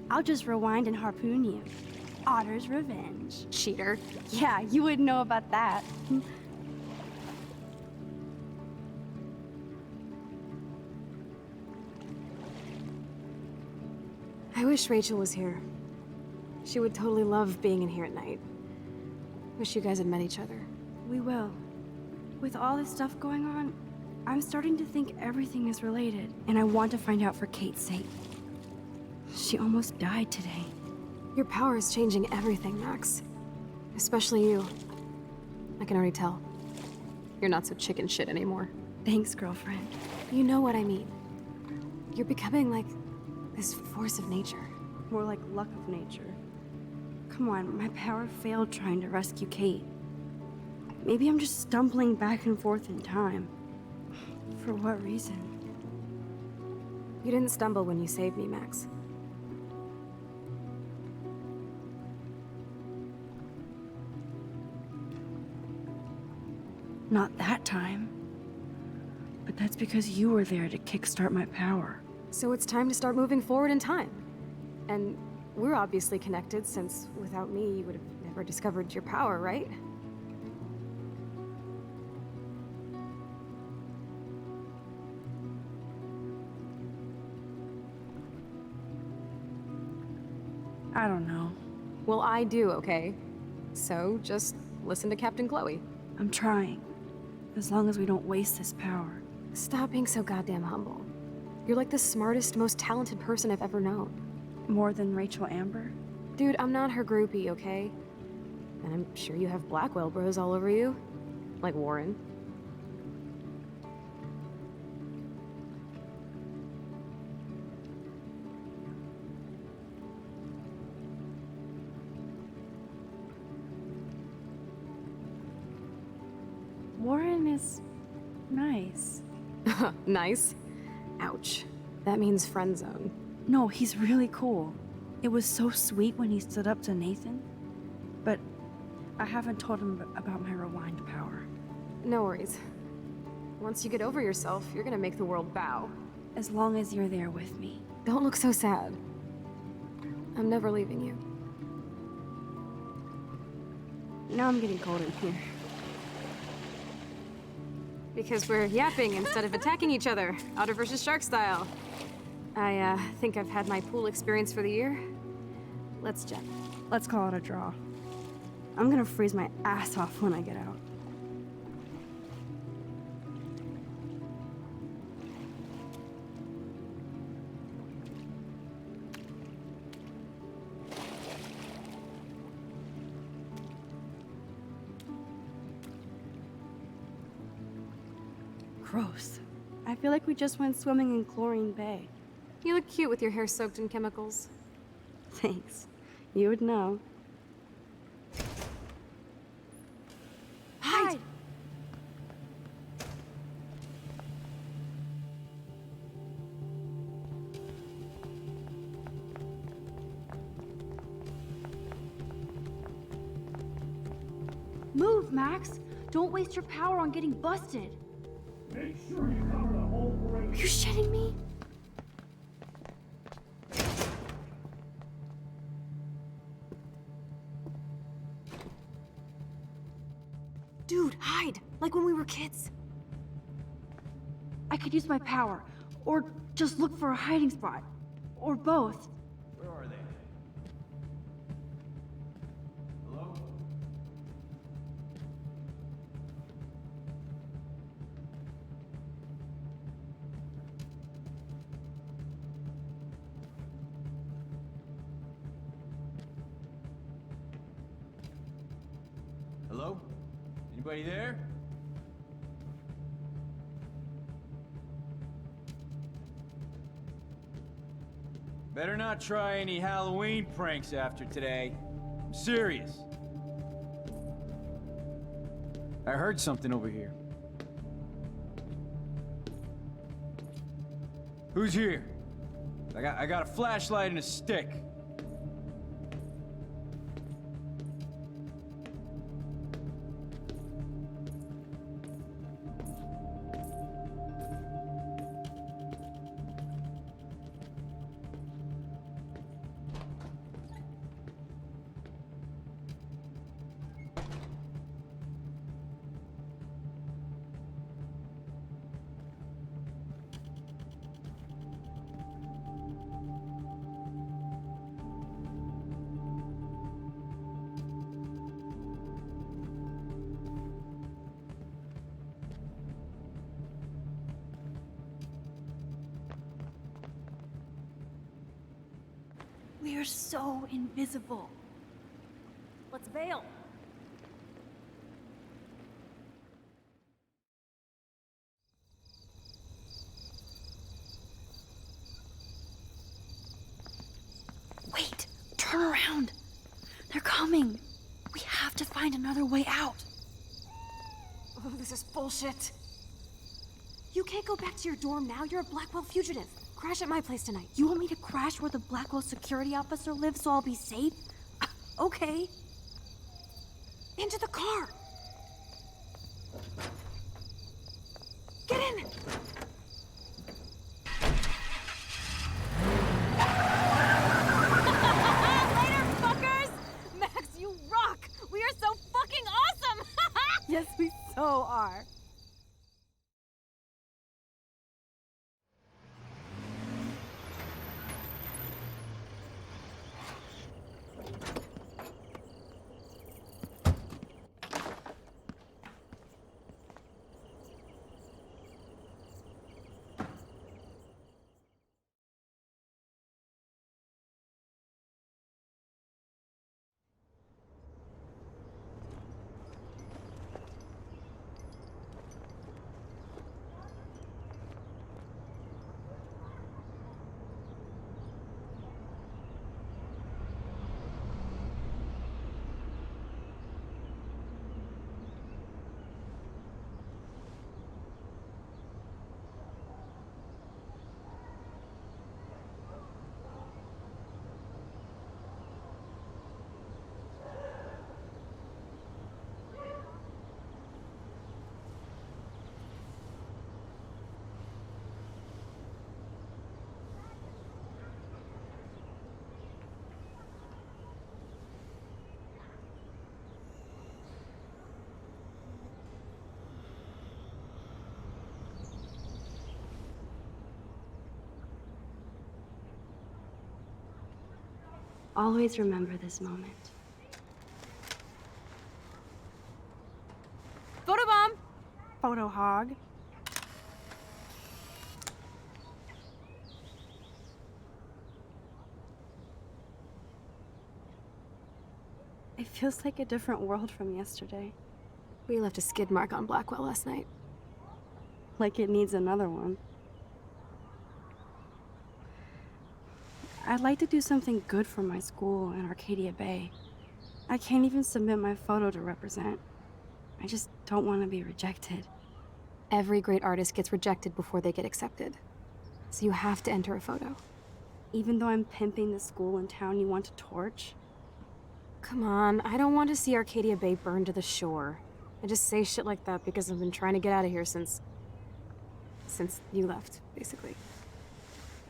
I'll just rewind and harpoon you. Otter's revenge. Cheater. Yeah, you wouldn't know about that. I wish Rachel was here. She would totally love being in here at night. Wish you guys had met each other. We will. With all this stuff going on, I'm starting to think everything is related, and I want to find out for Kate's sake. She almost died today. Your power is changing everything, Max. Especially you. I can already tell. You're not so chicken shit anymore. Thanks, girlfriend. You know what I mean. You're becoming like this force of nature. More like luck of nature. Come on, my power failed trying to rescue Kate. Maybe I'm just stumbling back and forth in time. For what reason? You didn't stumble when you saved me, Max. Not that time. But that's because you were there to kickstart my power. So it's time to start moving forward in time. And we're obviously connected, since without me, you would have never discovered your power, right? I don't know. Well, I do, okay? So just listen to Captain Chloe. I'm trying. As long as we don't waste this power. Stop being so goddamn humble. You're like the smartest, most talented person I've ever known. More than Rachel Amber? Dude, I'm not her groupie, okay? And I'm sure you have Blackwell bros all over you. Like Warren. Warren is nice. Nice? Ouch. That means friend zone. No, he's really cool. It was so sweet when he stood up to Nathan. But I haven't told him about my rewind power. No worries. Once you get over yourself, you're gonna make the world bow. As long as you're there with me. Don't look so sad. I'm never leaving you. Now I'm getting cold in here. Because we're yapping instead of attacking each other, otter versus shark style. I think I've had my pool experience for the year. Let's jet. Let's call it a draw. I'm gonna freeze my ass off when I get out. Gross. I feel like we just went swimming in Chlorine Bay. You look cute with your hair soaked in chemicals. Thanks. You would know. Hide! Move, Max! Don't waste your power on getting busted! Make sure you cover the whole parade. Are you shitting me? Like when we were kids. I could use my power, or just look for a hiding spot, or both. Where are they? Hello? Hello? Anybody there? Better not try any Halloween pranks after today. I'm serious. I heard something over here. Who's here? I got a flashlight and a stick. We are so invisible. Let's bail. Wait, turn around. They're coming. We have to find another way out. Oh, this is bullshit. You can't go back to your dorm now. You're a Blackwell fugitive. Crash at my place tonight. You want me to crash where the Blackwell security officer lives so I'll be safe? Okay. Into the car. Get in. Later, fuckers! Max, you rock! We are so fucking awesome! Yes, we so are. Always remember this moment. Photobomb. Photo hog. It feels like a different world from yesterday. We left a skid mark on Blackwell last night. Like it needs another one. I'd like to do something good for my school in Arcadia Bay. I can't even submit my photo to represent. I just don't want to be rejected. Every great artist gets rejected before they get accepted. So you have to enter a photo. Even though I'm pimping the school in town you want to torch? Come on, I don't want to see Arcadia Bay burned to the shore. I just say shit like that because I've been trying to get out of here since you left, basically.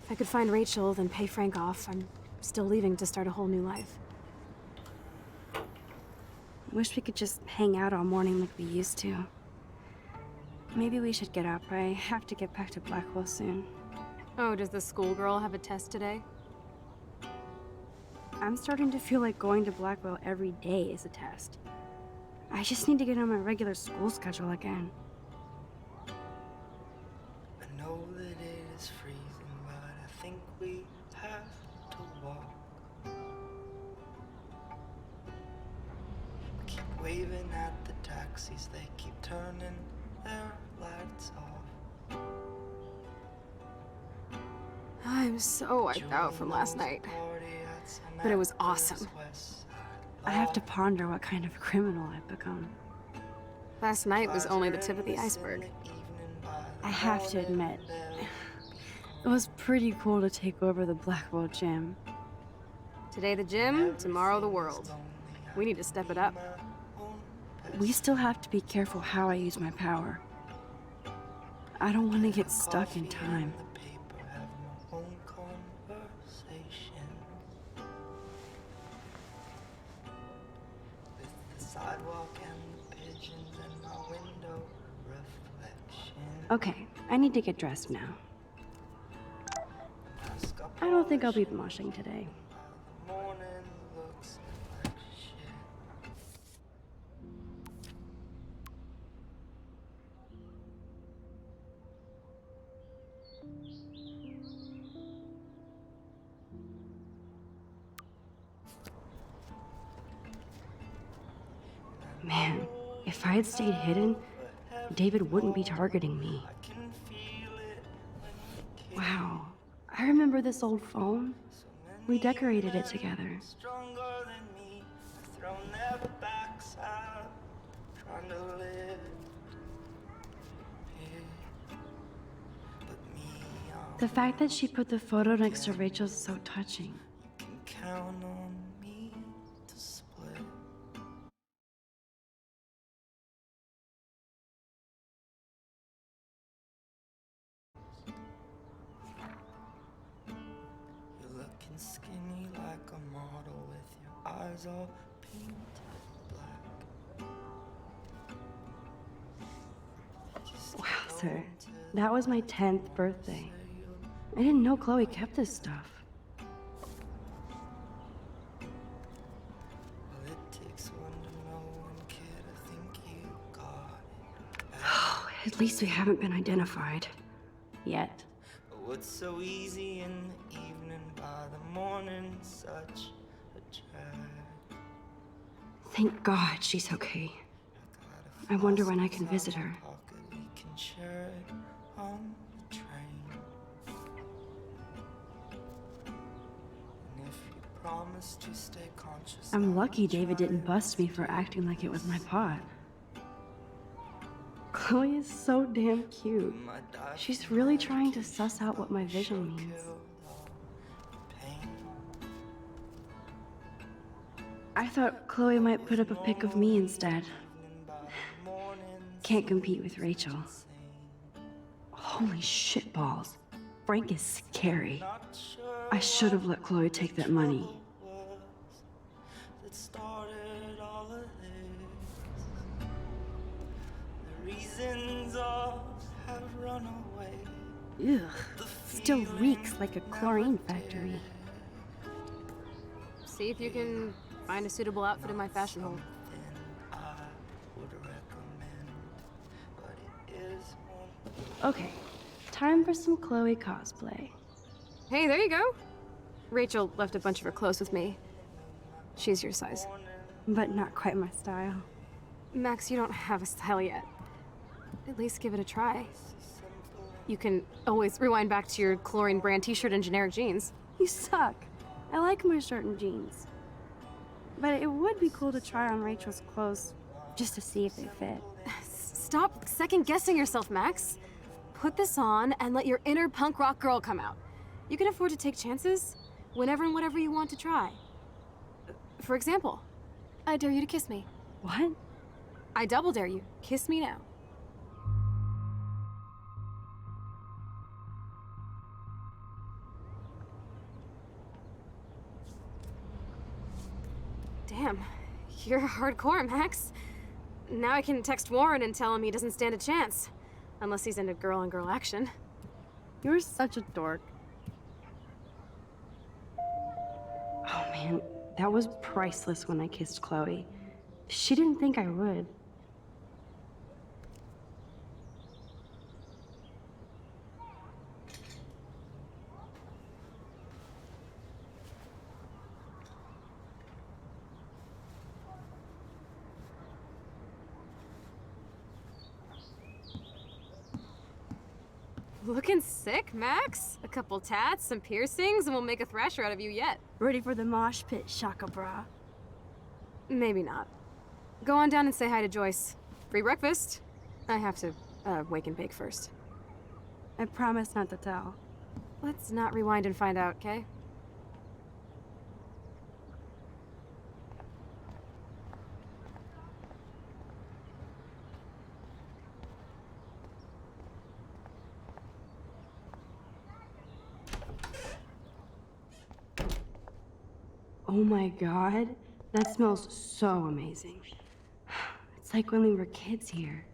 If I could find Rachel, then pay Frank off, I'm still leaving to start a whole new life. Wish we could just hang out all morning like we used to. maybe we should get up. I have to get back to Blackwell soon. Oh, does the schoolgirl have a test today? I'm starting to feel like going to Blackwell every day is a test. I just need to get on my regular school schedule again. I know that it is freezing, but I think we have to walk. Keep waving at the taxis, they keep turning their lights off. I'm so wiped out from last night. But it was awesome. I have to ponder what kind of criminal I've become. Last night was only the tip of the iceberg. I have to admit, it was pretty cool to take over the Blackwell gym. Today the gym, tomorrow the world. We need to step it up. We still have to be careful how I use my power. I don't want to get stuck in time. Okay, I need to get dressed now. I don't think I'll be moshing today. Man, if I had stayed hidden, David wouldn't be targeting me. Wow, I remember this old phone. We decorated it together. The fact that she put the photo next to Rachel's is so touching. Skinny like a model with your eyes all painted black. Wow, sir. That was my 10th birthday. I didn't know Chloe kept this stuff. Well, it takes one to know one, kid. I think you got it. Oh, at least we haven't been identified. Yet. But what's so easy in the evening, by the morning, such a drag. Thank God she's okay. I wonder when I can visit her. We can share it on the train. And if you promise to stay conscious, I'm lucky David didn't bust me for acting like it was my pot. Chloe is so damn cute. She's really trying to suss out what my vision means. I thought Chloe might put up a pic of me instead. Can't compete with Rachel. Holy shitballs. Frank is scary. I should have let Chloe take that money. Ugh, still reeks like a chlorine factory. See if you can find a suitable outfit in my fashion hold. Okay, time for some Chloe cosplay. Hey, there you go. Rachel left a bunch of her clothes with me. She's your size. But not quite my style. Max, you don't have a style yet. At least give it a try. You can always rewind back to your chlorine brand t-shirt and generic jeans. You suck. I like my shirt and jeans. But it would be cool to try on Rachel's clothes just to see if they fit. Stop second-guessing yourself, Max. Put this on and let your inner punk rock girl come out. You can afford to take chances whenever and whatever you want to try. For example, I dare you to kiss me. What? I double dare you. Kiss me now. Damn, you're hardcore, Max. Now I can text Warren and tell him he doesn't stand a chance. Unless he's into girl-on-girl action. You're such a dork. Oh man, that was priceless when I kissed Chloe. She didn't think I would. Looking sick, Max? A couple tats, some piercings, and we'll make a thrasher out of you yet. Ready for the mosh pit, Shaka Bra. Maybe not. Go on down and say hi to Joyce. Free breakfast. I have to, wake and bake first. I promise not to tell. Let's not rewind and find out, okay? Oh my god, that smells so amazing. It's like when we were kids here.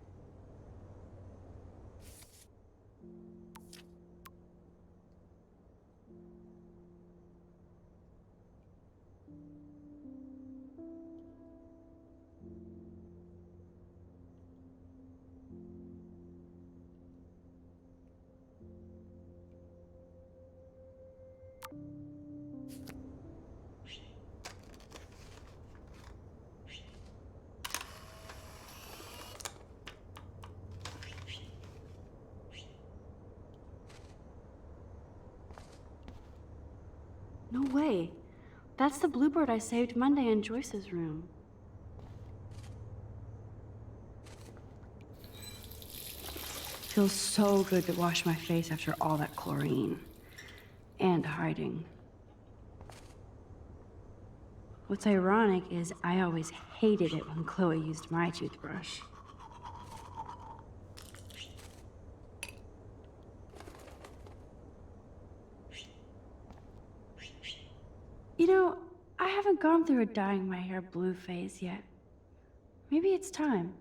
No way. That's the bluebird I saved Monday in Joyce's room. Feels so good to wash my face after all that chlorine. And hiding. What's ironic is I always hated it when Chloe used my toothbrush. You know, I haven't gone through a dyeing my hair blue phase yet. Maybe it's time.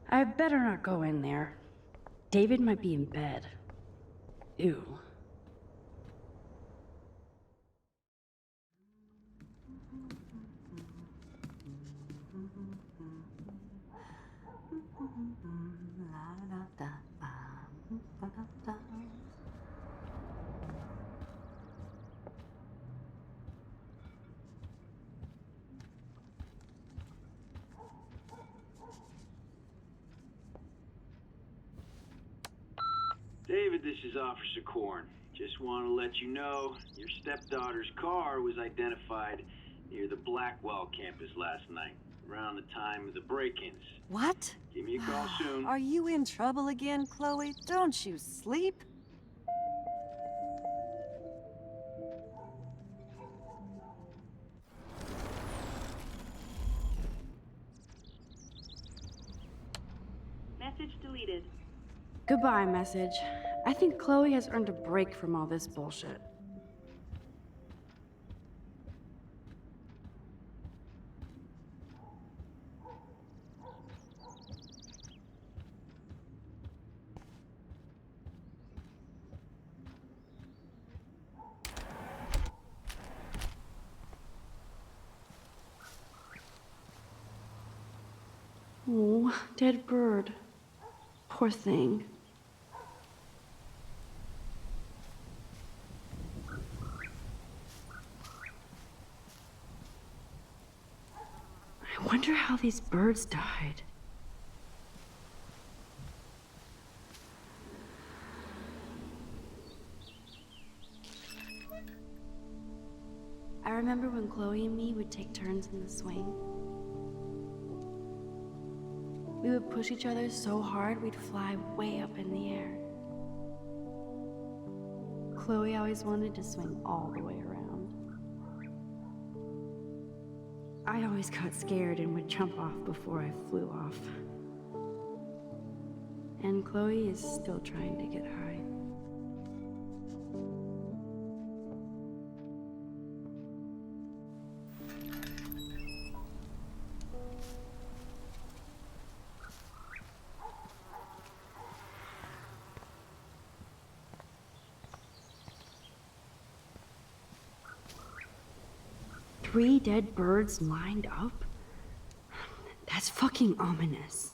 I better not go in there. David might be in bed. Ew. David, this is Officer Korn. Just want to let you know your stepdaughter's car was identified near the Blackwell campus last night, around the time of the break-ins. What? Give me a call soon. Are you in trouble again, Chloe? Don't you sleep? Message deleted. Goodbye, message. I think Chloe has earned a break from all this bullshit. Oh, dead bird. Poor thing. I wonder how these birds died. I remember when Chloe and me would take turns in the swing. We would push each other so hard we'd fly way up in the air. Chloe always wanted to swing all the way around. I always got scared and would jump off before I flew off. And Chloe is still trying to get high. 3 dead birds lined up? That's fucking ominous.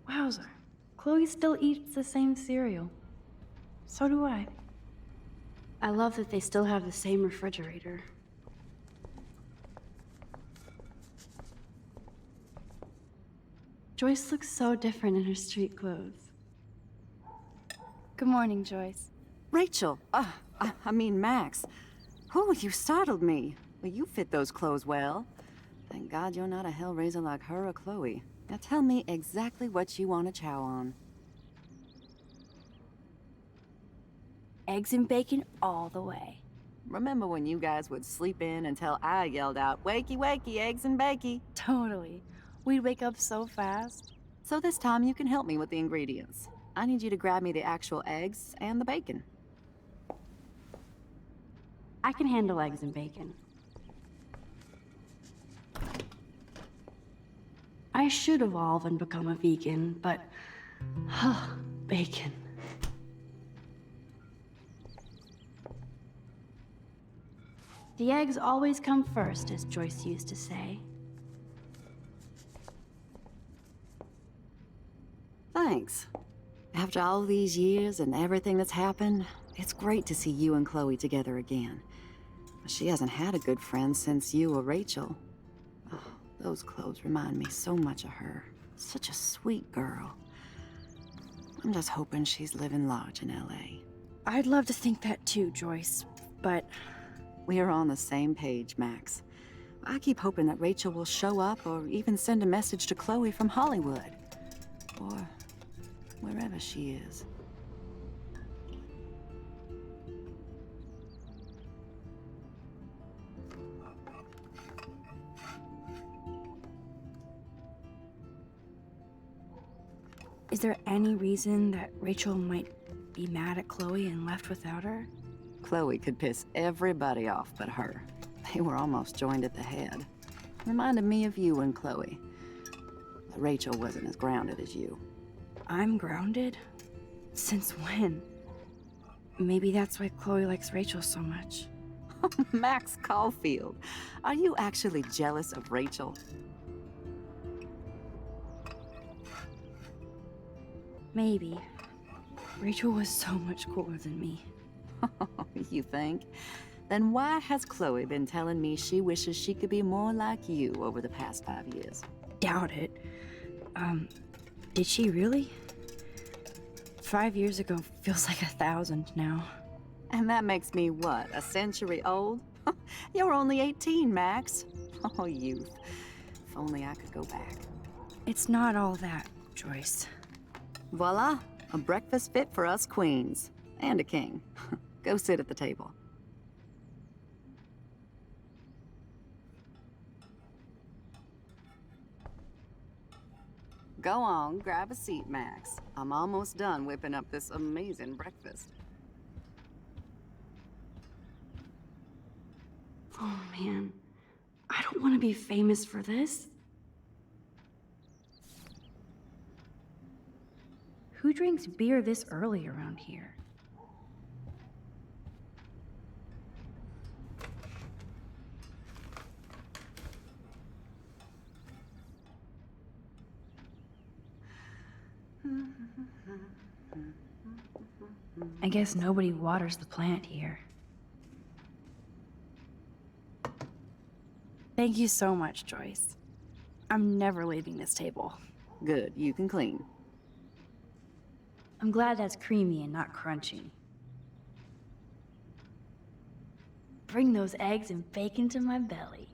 Wowzer. Chloe still eats the same cereal. So do I. I love that they still have the same refrigerator. Joyce looks so different in her street clothes. Good morning, Joyce. Rachel, I mean Max. Oh, you startled me. Well, you fit those clothes well. Thank God you're not a hellraiser like her or Chloe. Now tell me exactly what you want to chow on. Eggs and bacon all the way. Remember when you guys would sleep in until I yelled out, "Wakey, wakey, eggs and bakey"? Totally. We'd wake up so fast. So this time you can help me with the ingredients. I need you to grab me the actual eggs and the bacon. I can handle eggs and bacon. I should evolve and become a vegan, but... bacon. The eggs always come first, as Joyce used to say. Thanks. After all these years and everything that's happened, it's great to see you and Chloe together again. She hasn't had a good friend since you or Rachel. Oh, those clothes remind me so much of her. Such a sweet girl. I'm just hoping she's living large in LA. I'd love to think that too, Joyce, but... We are on the same page, Max. I keep hoping that Rachel will show up or even send a message to Chloe from Hollywood. Or wherever she is. Is there any reason that Rachel might be mad at Chloe and left without her? Chloe could piss everybody off but her. They were almost joined at the head. Reminded me of you and Chloe. But Rachel wasn't as grounded as you. I'm grounded? Since when? Maybe that's why Chloe likes Rachel so much. Max Caulfield, are you actually jealous of Rachel? Maybe. Rachel was so much cooler than me. You think? Then why has Chloe been telling me she wishes she could be more like you over the past 5 years? Doubt it. Did she really? 5 years ago feels like 1,000 now. And that makes me what, a century old? You're only 18, Max. Oh, youth. If only I could go back. It's not all that, Joyce. Voila, a breakfast fit for us queens. And a king. Go sit at the table. Go on, grab a seat, Max. I'm almost done whipping up this amazing breakfast. Oh man, I don't want to be famous for this. Who drinks beer this early around here? I guess nobody waters the plant here. Thank you so much, Joyce. I'm never leaving this table. Good, you can clean. I'm glad that's creamy and not crunchy. Bring those eggs and bacon to my belly.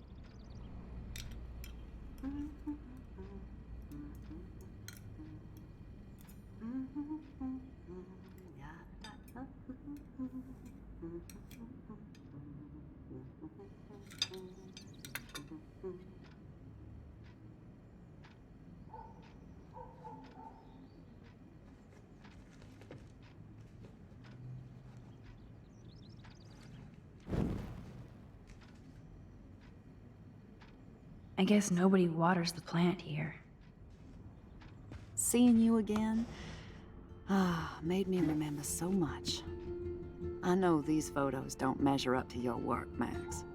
I guess nobody waters the plant here. Seeing you again, made me remember so much. I know these photos don't measure up to your work, Max.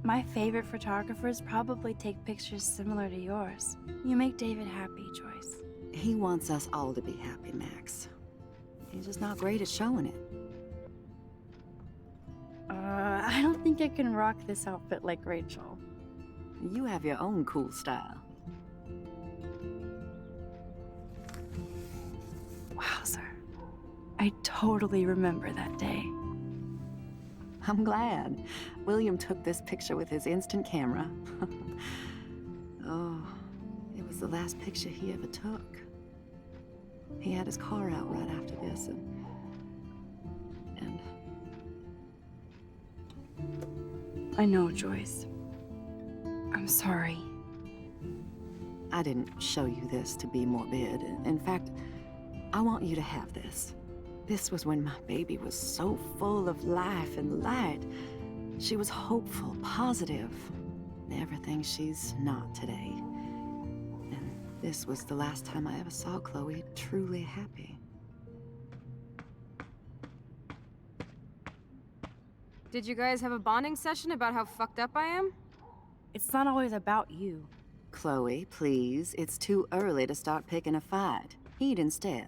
My favorite photographers probably take pictures similar to yours. You make David happy, Joyce. He wants us all to be happy, Max. He's just not great at showing it. I don't think I can rock this outfit like Rachel. You have your own cool style. Wowzer. I totally remember that day. I'm glad. William took this picture with his instant camera. Oh, it was the last picture he ever took. He had his car out right after this, and I know, Joyce. I'm sorry. I didn't show you this to be morbid. In fact, I want you to have this. This was when my baby was so full of life and light. She was hopeful, positive, everything she's not today. And this was the last time I ever saw Chloe truly happy. Did you guys have a bonding session about how fucked up I am? It's not always about you. Chloe, please. It's too early to start picking a fight. Eat instead.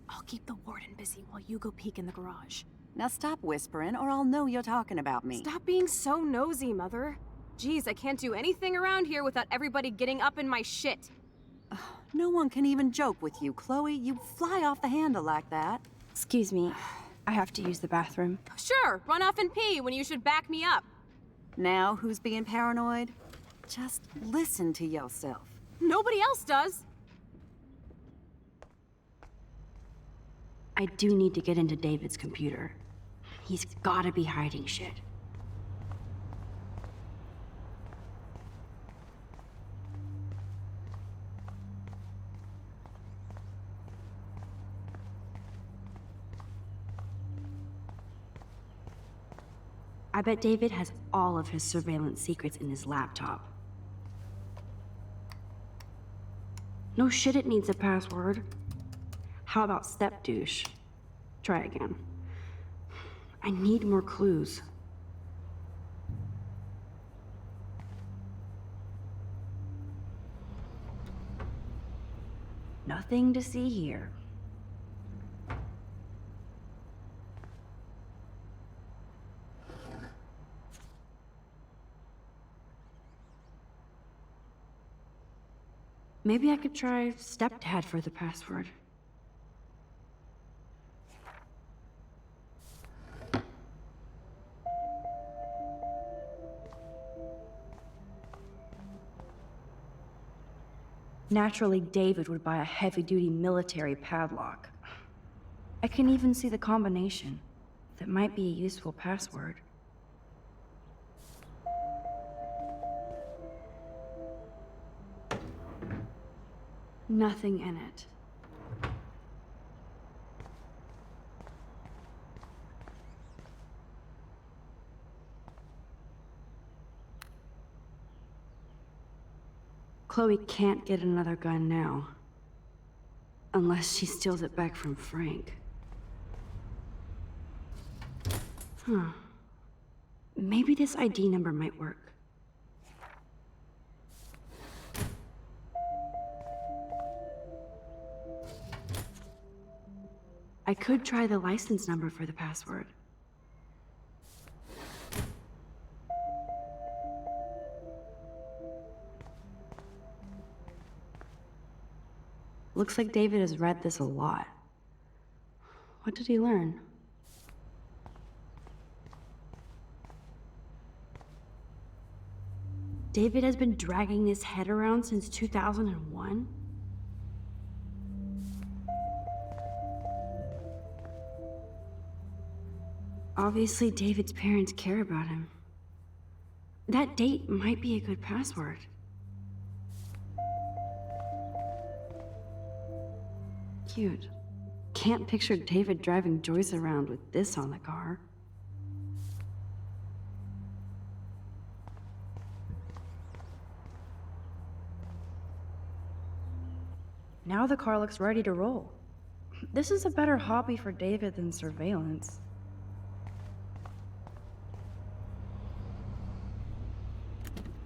I'll keep the warden busy while you go peek in the garage. Now stop whispering, or I'll know you're talking about me. Stop being so nosy, Mother. Jeez, I can't do anything around here without everybody getting up in my shit. No one can even joke with you, Chloe. You fly off the handle like that. Excuse me. I have to use the bathroom. Sure, run off and pee when you should back me up. Now who's being paranoid? Just listen to yourself. Nobody else does. I do need to get into David's computer. He's gotta be hiding shit. I bet David has all of his surveillance secrets in his laptop. No shit, it needs a password. How about step douche? Try again. I need more clues. Nothing to see here. Maybe I could try stepdad for the password. Naturally, David would buy a heavy-duty military padlock. I can even see the combination. That might be a useful password. Nothing in it. Chloe can't get another gun now. Unless she steals it back from Frank. Huh. Maybe this ID number might work. I could try the license number for the password. Looks like David has read this a lot. What did he learn? David has been dragging his head around since 2001? Obviously, David's parents care about him. That date might be a good password. Cute. Can't picture David driving Joyce around with this on the car. Now the car looks ready to roll. This is a better hobby for David than surveillance.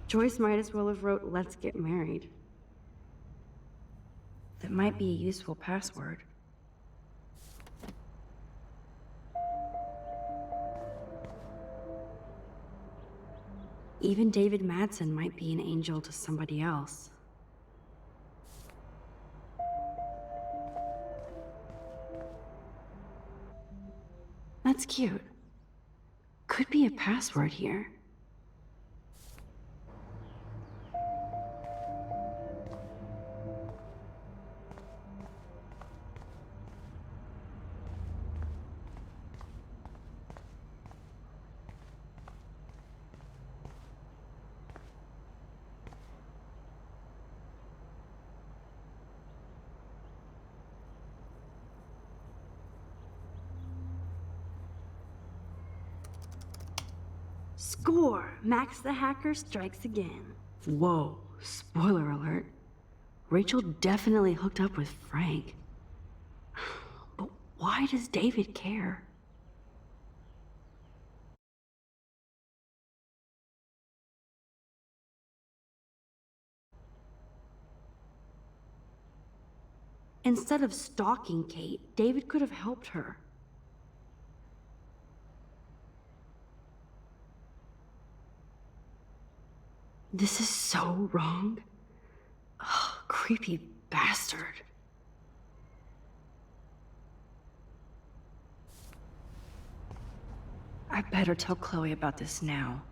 Joyce might as well have wrote, "Let's get married." That might be a useful password. Even David Madsen might be an angel to somebody else. That's cute. Could be a password here. Score! Max the hacker strikes again. Whoa, spoiler alert. Rachel definitely hooked up with Frank. But why does David care? Instead of stalking Kate, David could have helped her. This is so wrong. Ugh, creepy bastard. I better tell Chloe about this now.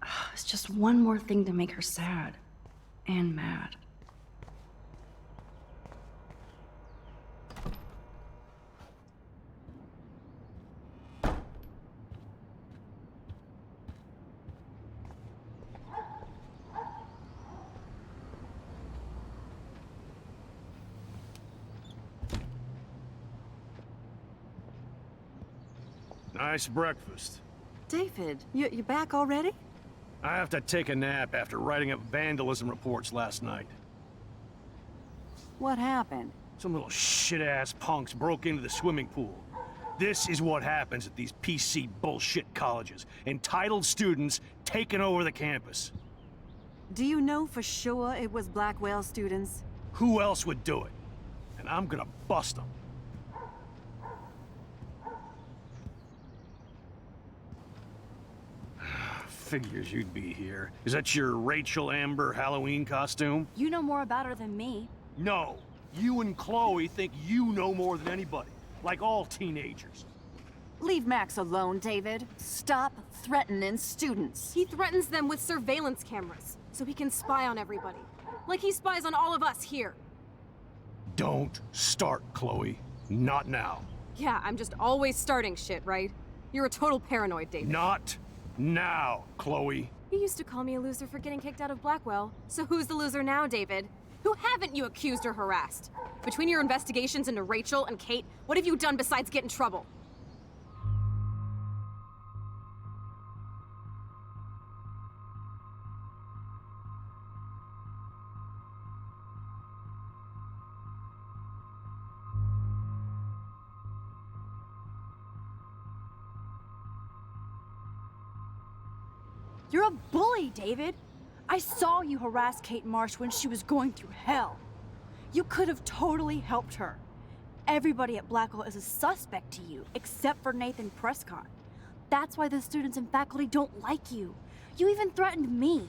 Ugh, it's just one more thing to make her sad and mad. Nice breakfast. David, you back already? I have to take a nap after writing up vandalism reports last night. What happened? Some little shit-ass punks broke into the swimming pool. This is what happens at these PC bullshit colleges. Entitled students taking over the campus. Do you know for sure it was Blackwell students? Who else would do it? And I'm gonna bust them. Figures you'd be here. Is that your Rachel Amber Halloween costume? You know more about her than me. No. You and Chloe think you know more than anybody. Like all teenagers. Leave Max alone, David. Stop threatening students. He threatens them with surveillance cameras, so he can spy on everybody. Like he spies on all of us here. Don't start, Chloe. Not now. Yeah, I'm just always starting shit, right? You're a total paranoid, David. Not now, Chloe. You used to call me a loser for getting kicked out of Blackwell. So who's the loser now, David? Who haven't you accused or harassed? Between your investigations into Rachel and Kate, what have you done besides get in trouble? You're a bully, David. I saw you harass Kate Marsh when she was going through hell. You could have totally helped her. Everybody at Blackwell is a suspect to you, except for Nathan Prescott. That's why the students and faculty don't like you. You even threatened me.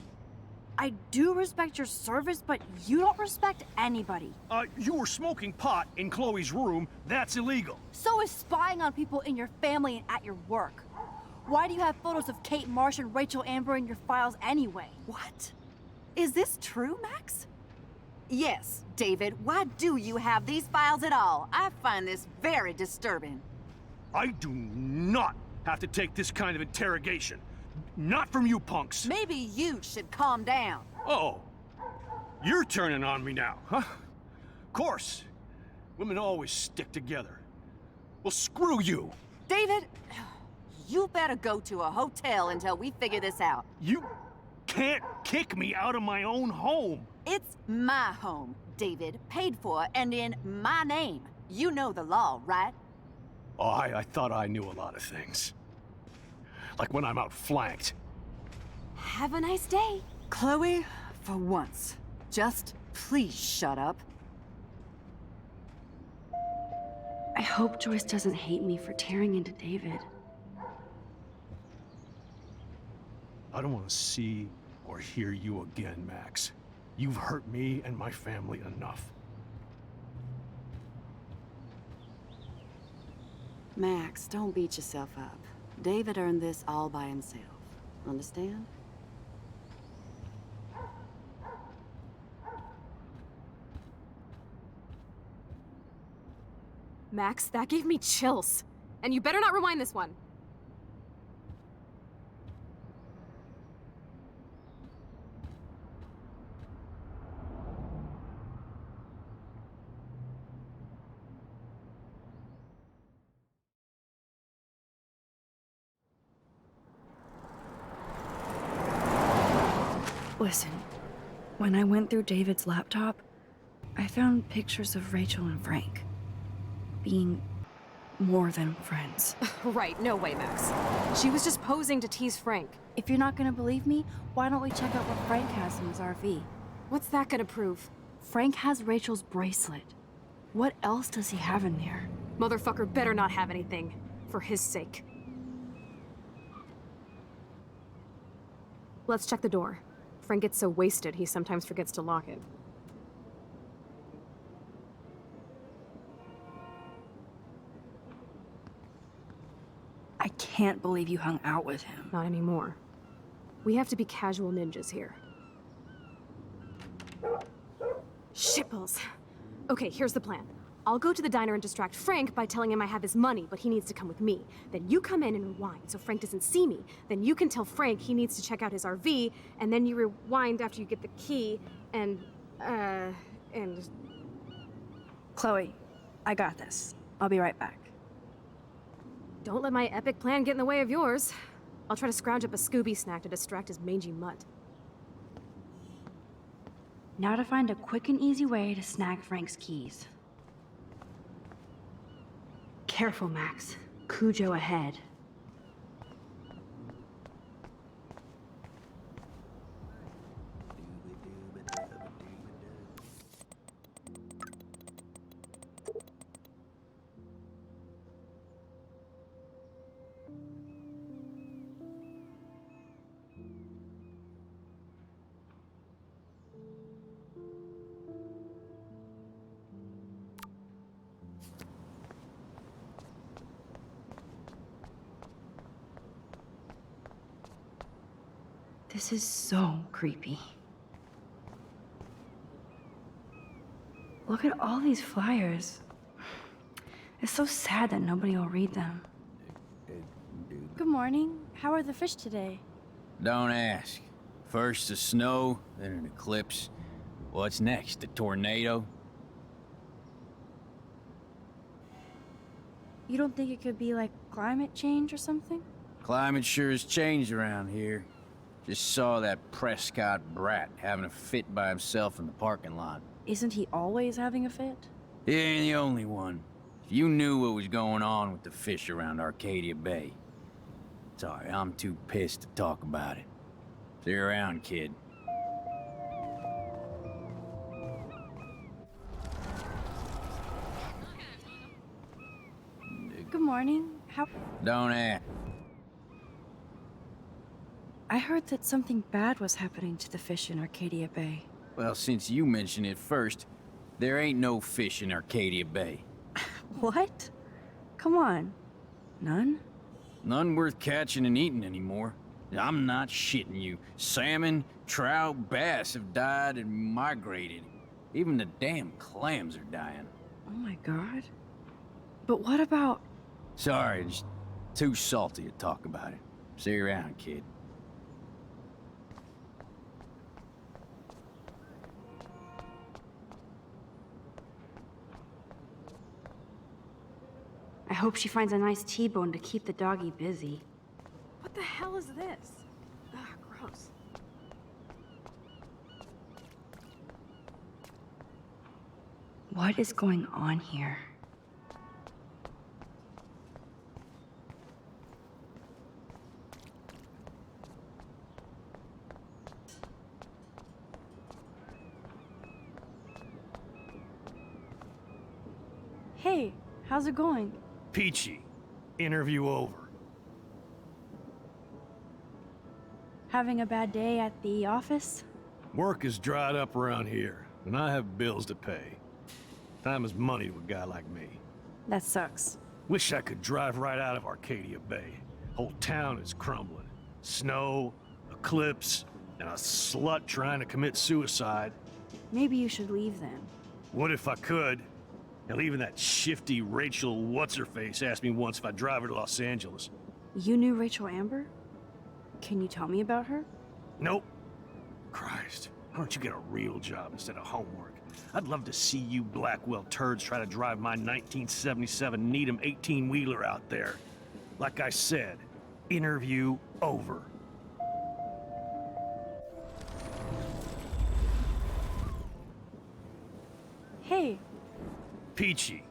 I do respect your service, but you don't respect anybody. You were smoking pot in Chloe's room. That's illegal. So is spying on people in your family and at your work. Why do you have photos of Kate Marsh and Rachel Amber in your files anyway? What? Is this true, Max? Yes, David. Why do you have these files at all? I find this very disturbing. I do not have to take this kind of interrogation. Not from you punks. Maybe you should calm down. Oh, you're turning on me now, huh? Of course. Women always stick together. Well, screw you. David, you better go to a hotel until we figure this out. You can't kick me out of my own home. It's my home. David, paid for, and in my name. You know the law, right? Oh, I thought I knew a lot of things. Like when I'm outflanked. Have a nice day. Chloe, for once, just please shut up. I hope Joyce doesn't hate me for tearing into David. I don't want to see or hear you again, Max. You've hurt me and my family enough. Max, don't beat yourself up. David earned this all by himself. Understand? Max, that gave me chills. And you better not rewind this one. Listen, when I went through David's laptop, I found pictures of Rachel and Frank being more than friends. Right, no way, Max. She was just posing to tease Frank. If you're not gonna believe me, why don't we check out what Frank has in his RV? What's that gonna prove? Frank has Rachel's bracelet. What else does he have in there? Motherfucker better not have anything. For his sake. Let's check the door. Frank gets so wasted, he sometimes forgets to lock it. I can't believe you hung out with him. Not anymore. We have to be casual ninjas here. Shitballs. Okay, here's the plan. I'll go to the diner and distract Frank by telling him I have his money, but he needs to come with me. Then you come in and rewind so Frank doesn't see me. Then you can tell Frank he needs to check out his RV, and then you rewind after you get the key, and... Chloe, I got this. I'll be right back. Don't let my epic plan get in the way of yours. I'll try to scrounge up a Scooby snack to distract his mangy mutt. Now to find a quick and easy way to snag Frank's keys. Careful, Max. Cujo ahead. This is so creepy. Look at all these flyers. It's so sad that nobody will read them. Good morning. How are the fish today? Don't ask. First the snow, then an eclipse. What's next? A tornado? You don't think it could be like climate change or something? Climate sure has changed around here. Just saw that Prescott brat having a fit by himself in the parking lot. Isn't he always having a fit? He ain't the only one. If you knew what was going on with the fish around Arcadia Bay. Sorry, I'm too pissed to talk about it. See you around, kid. Good morning. How... Don't ask. I heard that something bad was happening to the fish in Arcadia Bay. Well, since you mentioned it first, there ain't no fish in Arcadia Bay. What? Come on. None? None worth catching and eating anymore. I'm not shitting you. Salmon, trout, bass have died and migrated. Even the damn clams are dying. Oh my god. But what about... Sorry, just too salty to talk about it. See you around, kid. I hope she finds a nice T-bone to keep the doggy busy. What the hell is this? Ugh, gross. What is going on here? Hey, how's it going? Peachy. Interview over. Having a bad day at the office? Work is dried up around here, and I have bills to pay. Time is money to a guy like me. That sucks. Wish I could drive right out of Arcadia Bay. Whole town is crumbling. Snow, eclipse, and a slut trying to commit suicide. Maybe you should leave then. What if I could? Hell, even that shifty Rachel What's-Her-Face asked me once if I'd drive her to Los Angeles. You knew Rachel Amber? Can you tell me about her? Nope. Christ, why don't you get a real job instead of homework? I'd love to see you Blackwell turds try to drive my 1977 Needham 18-wheeler out there. Like I said, interview over. Hey, Peachy.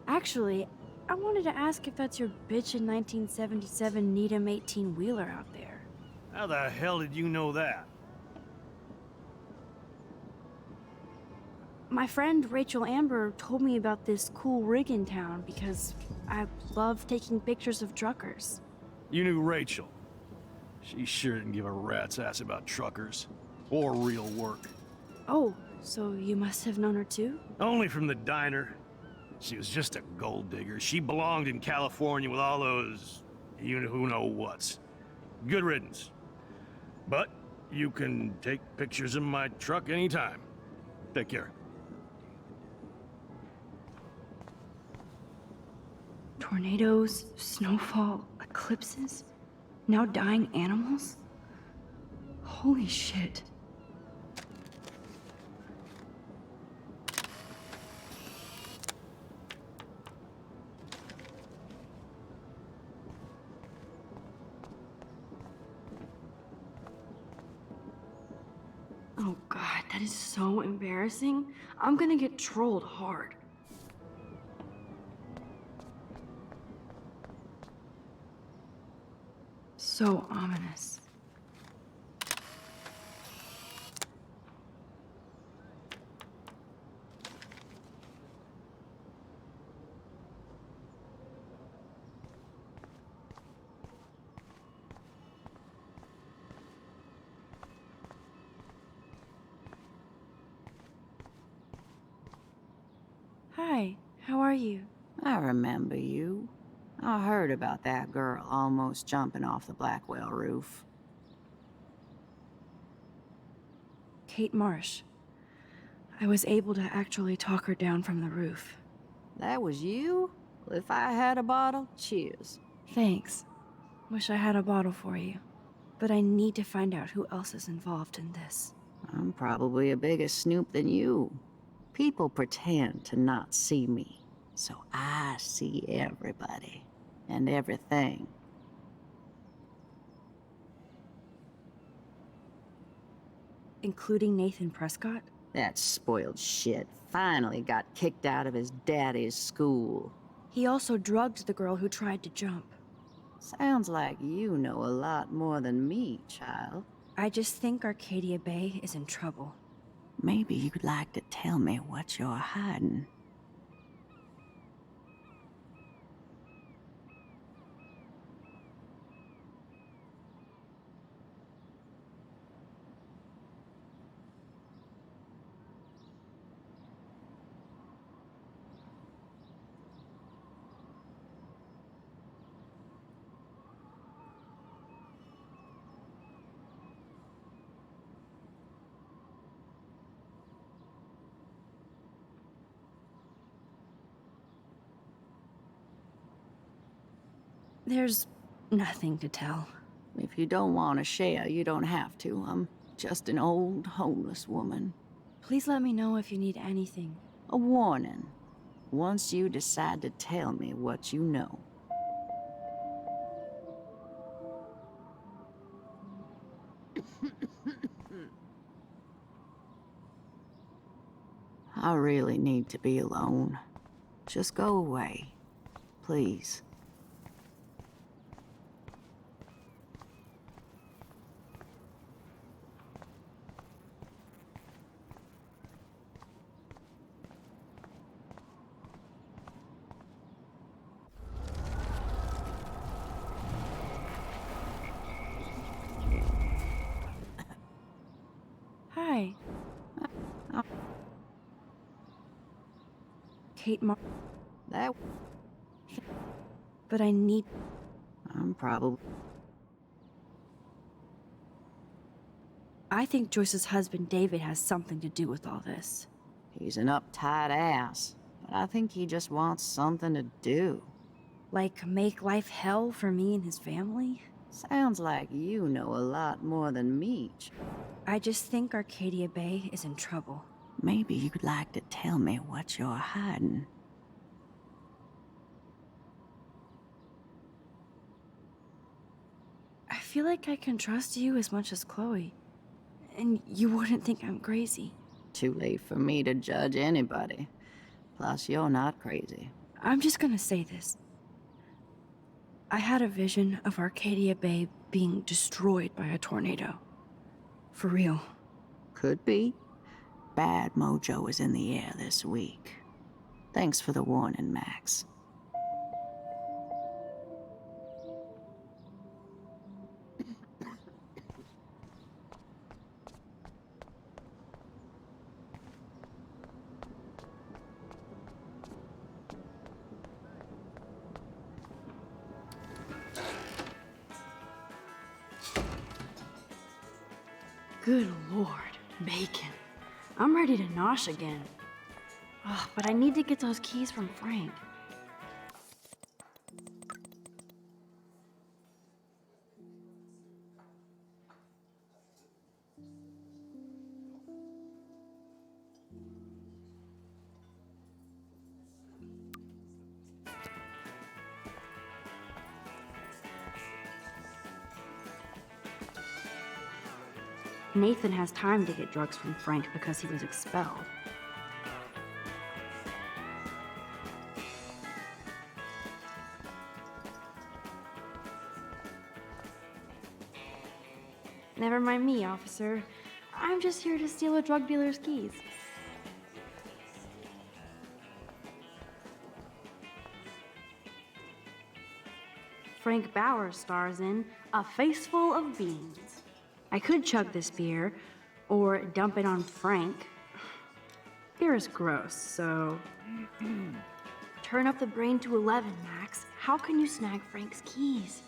actually, I wanted to ask if that's your bitchin' 1977 Needham 18-wheeler out there. How the hell did you know that? My friend Rachel Amber told me about this cool rig in town because I love taking pictures of truckers. You knew Rachel. She sure didn't give a rat's ass about truckers. Or real work. Oh, so you must have known her too? Only from the diner. She was just a gold digger. She belonged in California with all those you-know-who-know-whats. Good riddance. But you can take pictures of my truck anytime. Take care. Tornadoes, snowfall, eclipses, now dying animals? Holy shit. Oh god, that is so embarrassing. I'm gonna get trolled hard. So ominous. Hi, how are you? I remember you. I heard about that girl almost jumping off the Blackwell roof. Kate Marsh. I was able to actually talk her down from the roof. That was you? Well, if I had a bottle, cheers. Thanks. Wish I had a bottle for you. But I need to find out who else is involved in this. I'm probably a bigger snoop than you. People pretend to not see me, so I see everybody and everything. Including Nathan Prescott? That spoiled shit finally got kicked out of his daddy's school. He also drugged the girl who tried to jump. Sounds like you know a lot more than me, child. I just think Arcadia Bay is in trouble. Maybe you'd like to tell me what you're hiding. There's nothing to tell. If you don't want to share, you don't have to. I'm just an old homeless woman. Please let me know if you need anything. A warning. Once you decide to tell me what you know. I really need to be alone. Just go away. Please. Hi. Kate That... But I need... I'm probably... I think Joyce's husband David has something to do with all this. He's an uptight ass, but I think he just wants something to do. Like, make life hell for me and his family? Sounds like you know a lot more than me. I just think Arcadia Bay is in trouble. Maybe you'd like to tell me what you're hiding. I feel like I can trust you as much as Chloe. And you wouldn't think I'm crazy. Too late for me to judge anybody. Plus, you're not crazy. I'm just gonna say this. I had a vision of Arcadia Bay being destroyed by a tornado. For real. Could be. Bad mojo is in the air this week. Thanks for the warning, Max. Good Lord, bacon. I'm ready to nosh again. Ugh, but I need to get those keys from Frank. Nathan has time to get drugs from Frank because he was expelled. Never mind me, officer. I'm just here to steal a drug dealer's keys. Frank Bowers stars in A Face Full of Beans. I could chug this beer, or dump it on Frank. Beer is gross, so... Turn up the brain to 11, Max. How can you snag Frank's keys?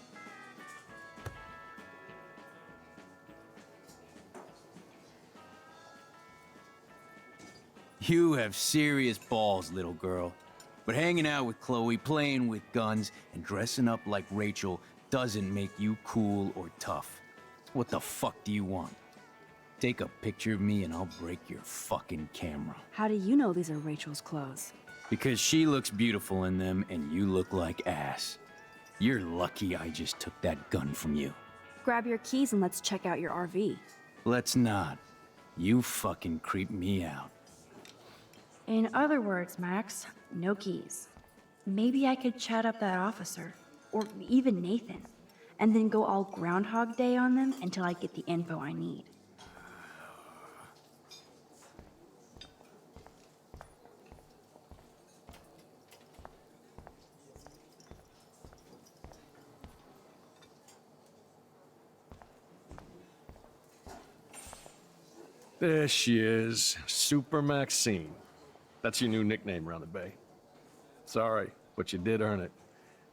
You have serious balls, little girl. But hanging out with Chloe, playing with guns, and dressing up like Rachel doesn't make you cool or tough. What the fuck do you want? Take a picture of me and I'll break your fucking camera. How do you know these are Rachel's clothes? Because she looks beautiful in them and you look like ass. You're lucky I just took that gun from you. Grab your keys and let's check out your RV. Let's not. You fucking creep me out. In other words, Max, no keys. Maybe I could chat up that officer, or even Nathan, and then go all Groundhog Day on them until I get the info I need. There she is, Super Maxine. That's your new nickname around the bay. Sorry, but you did earn it.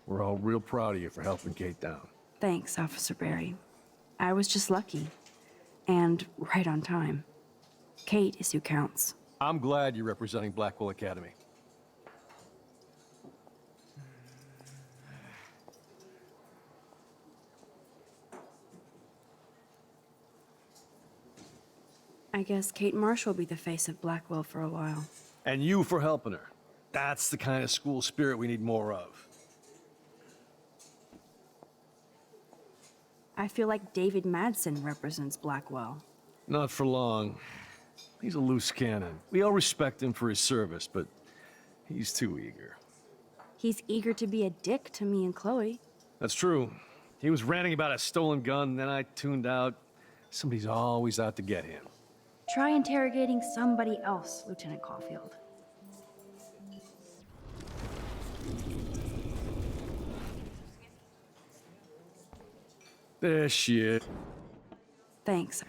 We're all real proud of you for helping Kate down. Thanks, Officer Barry. I was just lucky. And right on time. Kate is who counts. I'm glad you're representing Blackwell Academy. I guess Kate Marsh will be the face of Blackwell for a while. And you for helping her. That's the kind of school spirit we need more of. I feel like David Madsen represents Blackwell. Not for long. He's a loose cannon. We all respect him for his service, but he's too eager. He's eager to be a dick to me and Chloe. That's true. He was ranting about a stolen gun, then I tuned out. Somebody's always out to get him. Try interrogating somebody else, Lieutenant Caulfield. There she is. Thanks.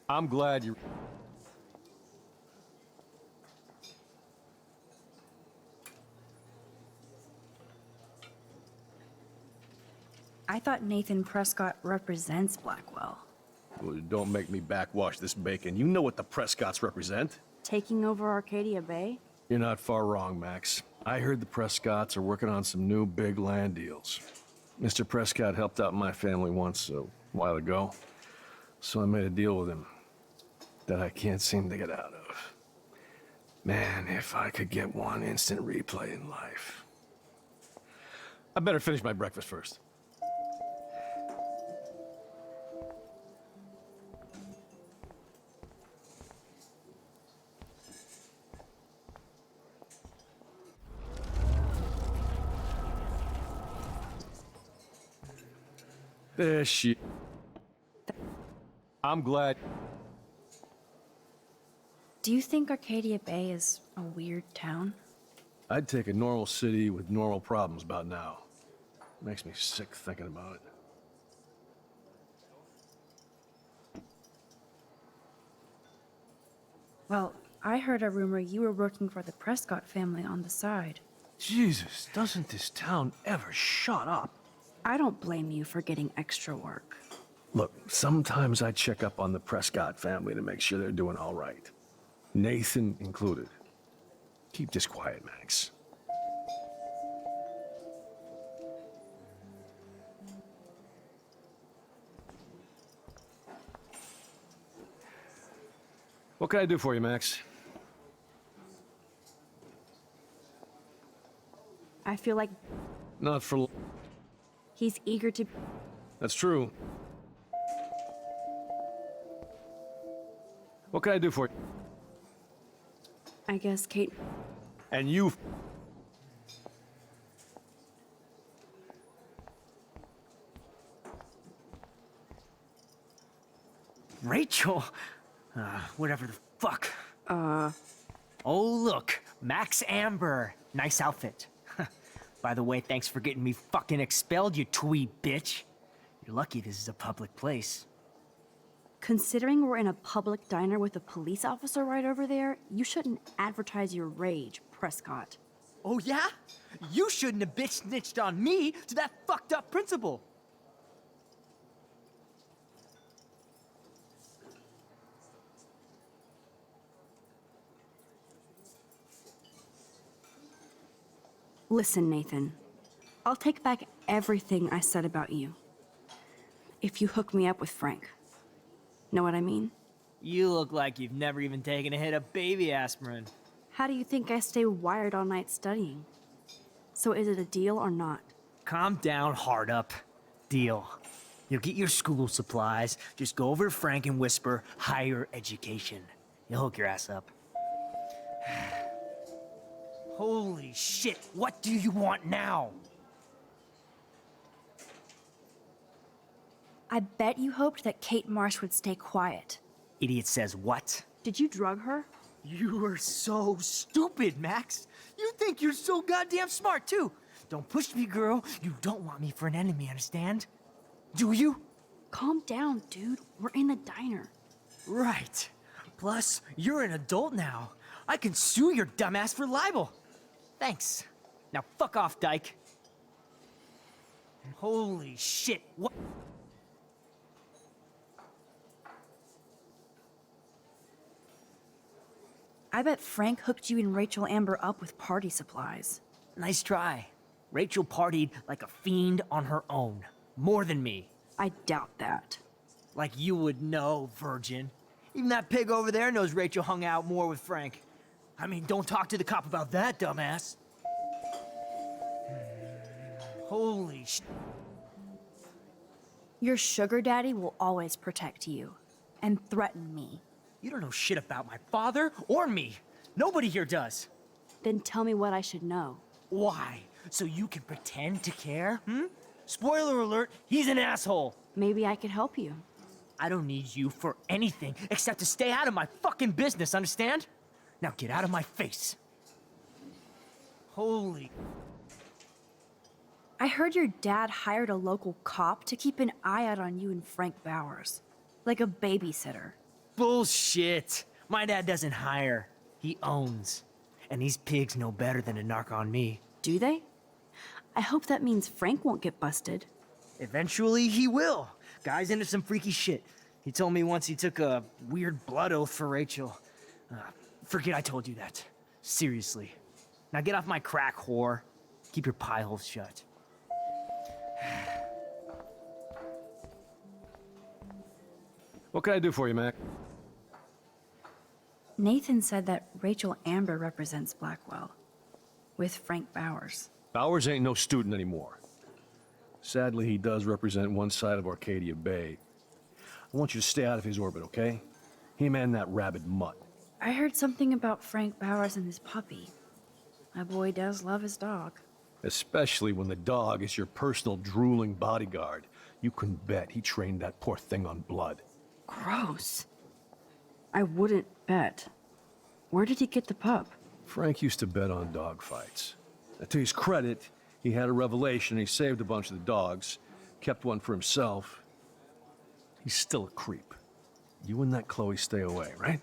I'm glad you... I thought Nathan Prescott represents Blackwell. Well, don't make me backwash this bacon. You know what the Prescotts represent. Taking over Arcadia Bay? You're not far wrong, Max. I heard the Prescotts are working on some new big land deals. Mr. Prescott helped out my family once a while ago, so I made a deal with him that I can't seem to get out of. Man, if I could get one instant replay in life. I better finish my breakfast first. There she... I'm glad... Do you think Arcadia Bay is a weird town? I'd take a normal city with normal problems about now. Makes me sick thinking about it. Well, I heard a rumor you were working for the Prescott family on the side. Jesus, doesn't this town ever shut up? I don't blame you for getting extra work. Look, sometimes I check up on the Prescott family to make sure they're doing all right. Nathan included. Keep this quiet, Max. What can I do for you, Max? I feel like Not for... he's eager to... That's true. What can I do for you? I guess Kate... And you... Rachel? Whatever the fuck. Oh, look. Max Amber. Nice outfit. By the way, thanks for getting me fucking expelled, you twee bitch. You're lucky this is a public place. Considering we're in a public diner with a police officer right over there, you shouldn't advertise your rage, Prescott. Oh, yeah? You shouldn't have bitch snitched on me to that fucked up principal. Listen, Nathan. I'll take back everything I said about you. If you hook me up with Frank. Know what I mean? You look like you've never even taken a hit of baby aspirin. How do you think I stay wired all night studying? So is it a deal or not? Calm down, hard up. Deal. You'll get your school supplies, just go over to Frank and whisper, higher education. You'll hook your ass up. Holy shit, what do you want now? I bet you hoped that Kate Marsh would stay quiet. Idiot says what? Did you drug her? You are so stupid, Max. You think you're so goddamn smart, too. Don't push me, girl. You don't want me for an enemy, understand? Do you? Calm down, dude. We're in the diner. Right. Plus, you're an adult now. I can sue your dumbass for libel. Thanks. Now fuck off, dyke. Holy shit, what? I bet Frank hooked you and Rachel Amber up with party supplies. Nice try. Rachel partied like a fiend on her own. More than me. I doubt that. Like you would know, virgin. Even that pig over there knows Rachel hung out more with Frank. I mean, don't talk to the cop about that, dumbass. Holy sh... Your sugar daddy will always protect you. And threaten me. You don't know shit about my father or me. Nobody here does. Then tell me what I should know. Why? So you can pretend to care, Spoiler alert, he's an asshole. Maybe I could help you. I don't need you for anything except to stay out of my fucking business, understand? Now get out of my face. Holy... I heard your dad hired a local cop to keep an eye out on you and Frank Bowers. Like a babysitter. Bullshit. My dad doesn't hire. He owns. And these pigs know better than to narc on me. Do they? I hope that means Frank won't get busted. Eventually, he will. Guy's into some freaky shit. He told me once he took a weird blood oath for Rachel. Forget I told you that. Seriously. Now get off my crack, whore. Keep your pie holes shut. What can I do for you, Mac? Nathan said that Rachel Amber represents Blackwell, with Frank Bowers. Bowers ain't no student anymore. Sadly, he does represent one side of Arcadia Bay. I want you to stay out of his orbit, okay? Him and that rabid mutt. I heard something about Frank Bowers and his puppy. My boy does love his dog. Especially when the dog is your personal drooling bodyguard. You can bet he trained that poor thing on blood. Gross. I wouldn't bet. Where did he get the pup? Frank used to bet on dog fights. Now, to his credit, he had a revelation. He saved a bunch of the dogs, kept one for himself. He's still a creep. You and that Chloe stay away, right?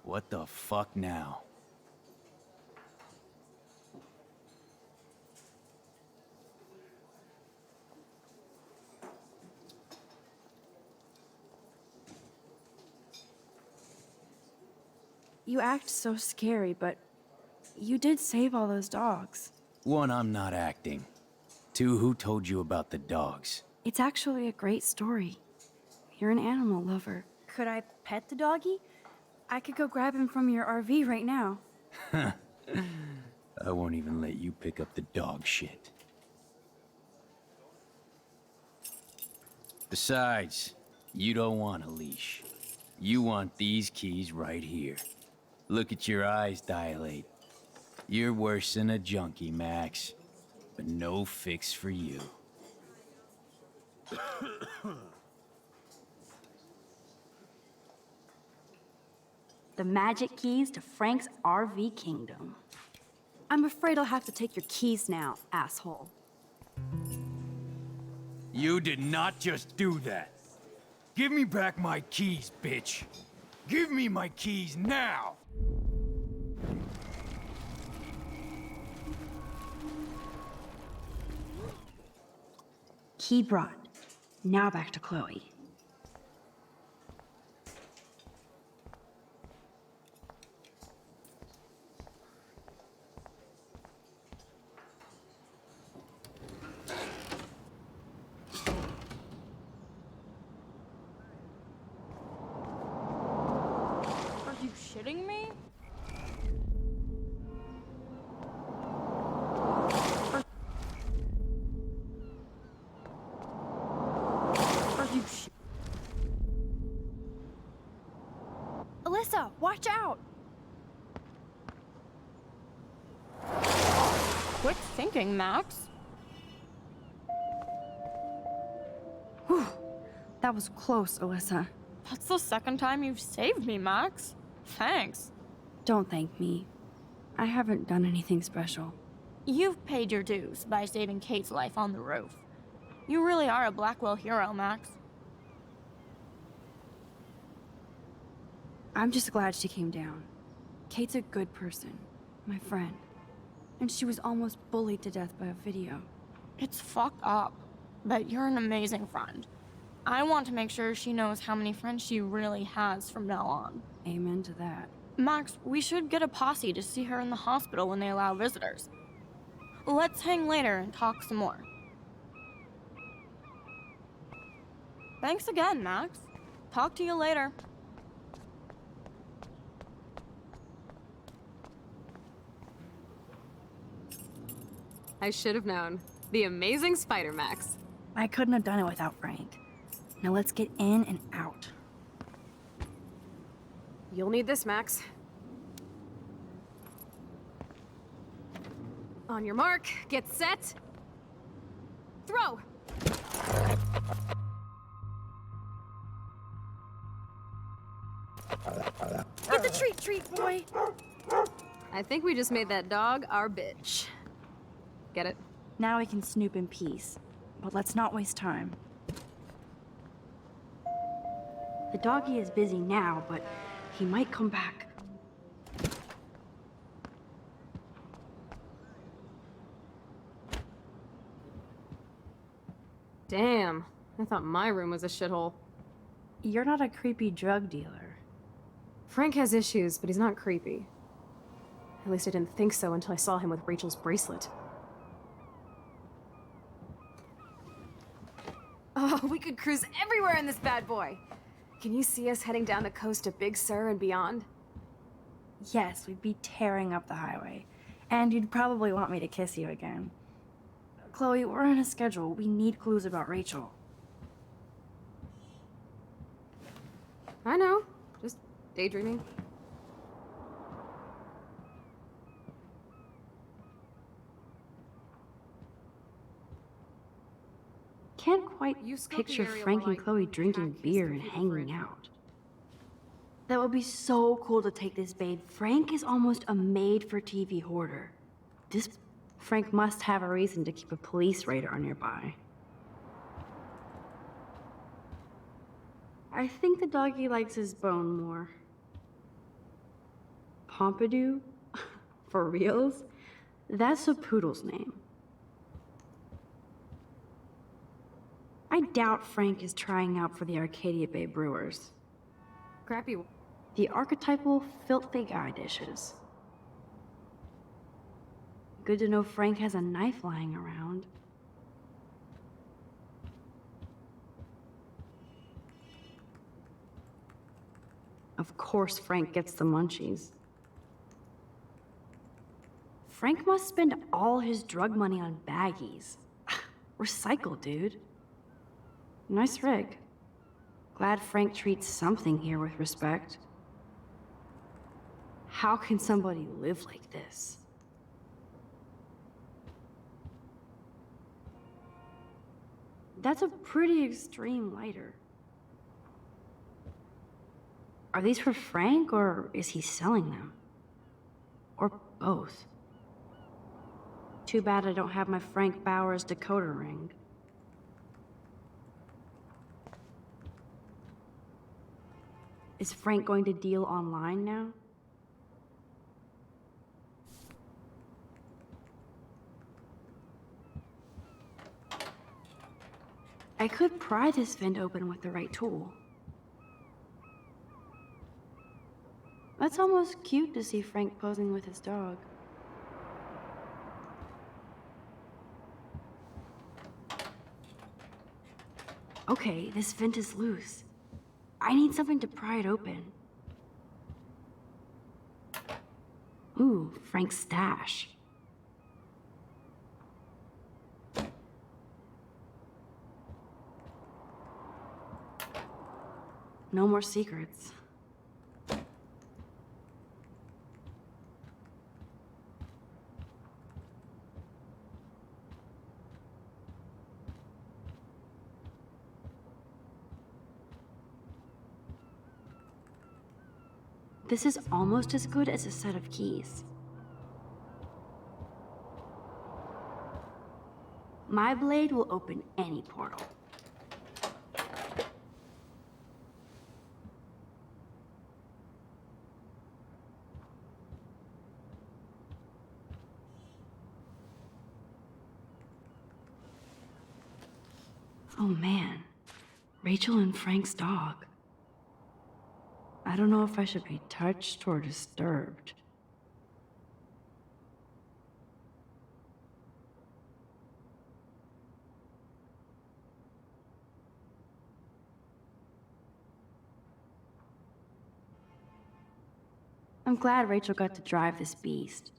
What the fuck now? You act so scary, but you did save all those dogs. One, I'm not acting. Two, who told you about the dogs? It's actually a great story. You're an animal lover. Could I pet the doggy? I could go grab him from your RV right now. I won't even let you pick up the dog shit. Besides, you don't want a leash. You want these keys right here. Look at your eyes dilate. You're worse than a junkie, Max. But no fix for you. The magic keys to Frank's RV kingdom. I'm afraid I'll have to take your keys now, asshole. You did not just do that. Give me back my keys, bitch. Give me my keys now! Key brought. Now back to Chloe. Are you shitting me? Alyssa, watch out! Quick thinking, Max. Whew. That was close, Alyssa. That's the second time you've saved me, Max. Thanks. Don't thank me. I haven't done anything special. You've paid your dues by saving Kate's life on the roof. You really are a Blackwell hero, Max. I'm just glad she came down. Kate's a good person, my friend. And she was almost bullied to death by a video. It's fucked up, but you're an amazing friend. I want to make sure she knows how many friends she really has from now on. Amen to that. Max, we should get a posse to see her in the hospital when they allow visitors. Let's hang later and talk some more. Thanks again, Max. Talk to you later. I should have known. the amazing Spider Max. I couldn't have done it without Frank. Now let's get in and out. You'll need this, Max. On your mark, get set, throw! Get the treat, boy! I think we just made that dog our bitch. Get it? Now we can snoop in peace. But let's not waste time. The doggy is busy now, but he might come back. Damn, I thought my room was a shithole. You're not a creepy drug dealer. Frank has issues, but he's not creepy. At least I didn't think so until I saw him with Rachel's bracelet. Oh, we could cruise everywhere in this bad boy! Can you see us heading down the coast to Big Sur and beyond? Yes, we'd be tearing up the highway. And you'd probably want me to kiss you again. Chloe, we're on a schedule. We need clues about Rachel. I know. Just daydreaming. Can't quite scope the picture area Frank while and I Chloe drinking beer and hanging out. That would be so cool to take this babe. Frank is almost a made-for-TV hoarder. This Frank must have a reason to keep a police radar nearby. I think the doggy likes his bone more. Pompidou? For reals? That's a poodle's name. I doubt Frank is trying out for the Arcadia Bay Brewers. Crappy. The archetypal filthy guy dishes. Good to know Frank has a knife lying around. Of course Frank gets the munchies. Frank must spend all his drug money on baggies. Recycle, dude. Nice rig. Glad Frank treats something here with respect. How can somebody live like this? That's a pretty extreme lighter. Are these for Frank, or is he selling them? Or both? Too bad I don't have my Frank Bowers decoder ring. Is Frank going to deal online now? I could pry this vent open with the right tool. That's almost cute to see Frank posing with his dog. Okay, this vent is loose. I need something to pry it open. Ooh, Frank's stash. No more secrets. This is almost as good as a set of keys. My blade will open any portal. Oh man, Rachel and Frank's dog. I don't know if I should be touched or disturbed. I'm glad Rachel got to drive this beast.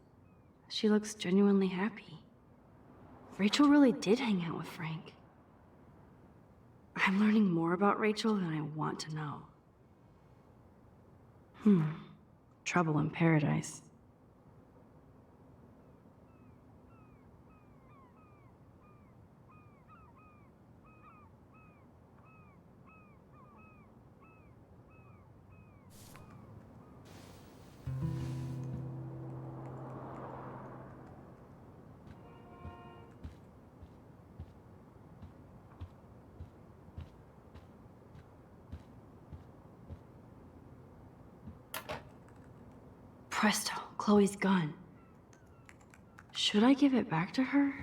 She looks genuinely happy. Rachel really did hang out with Frank. I'm learning more about Rachel than I want to know. Trouble in paradise. Presto, Chloe's gun. Should I give it back to her?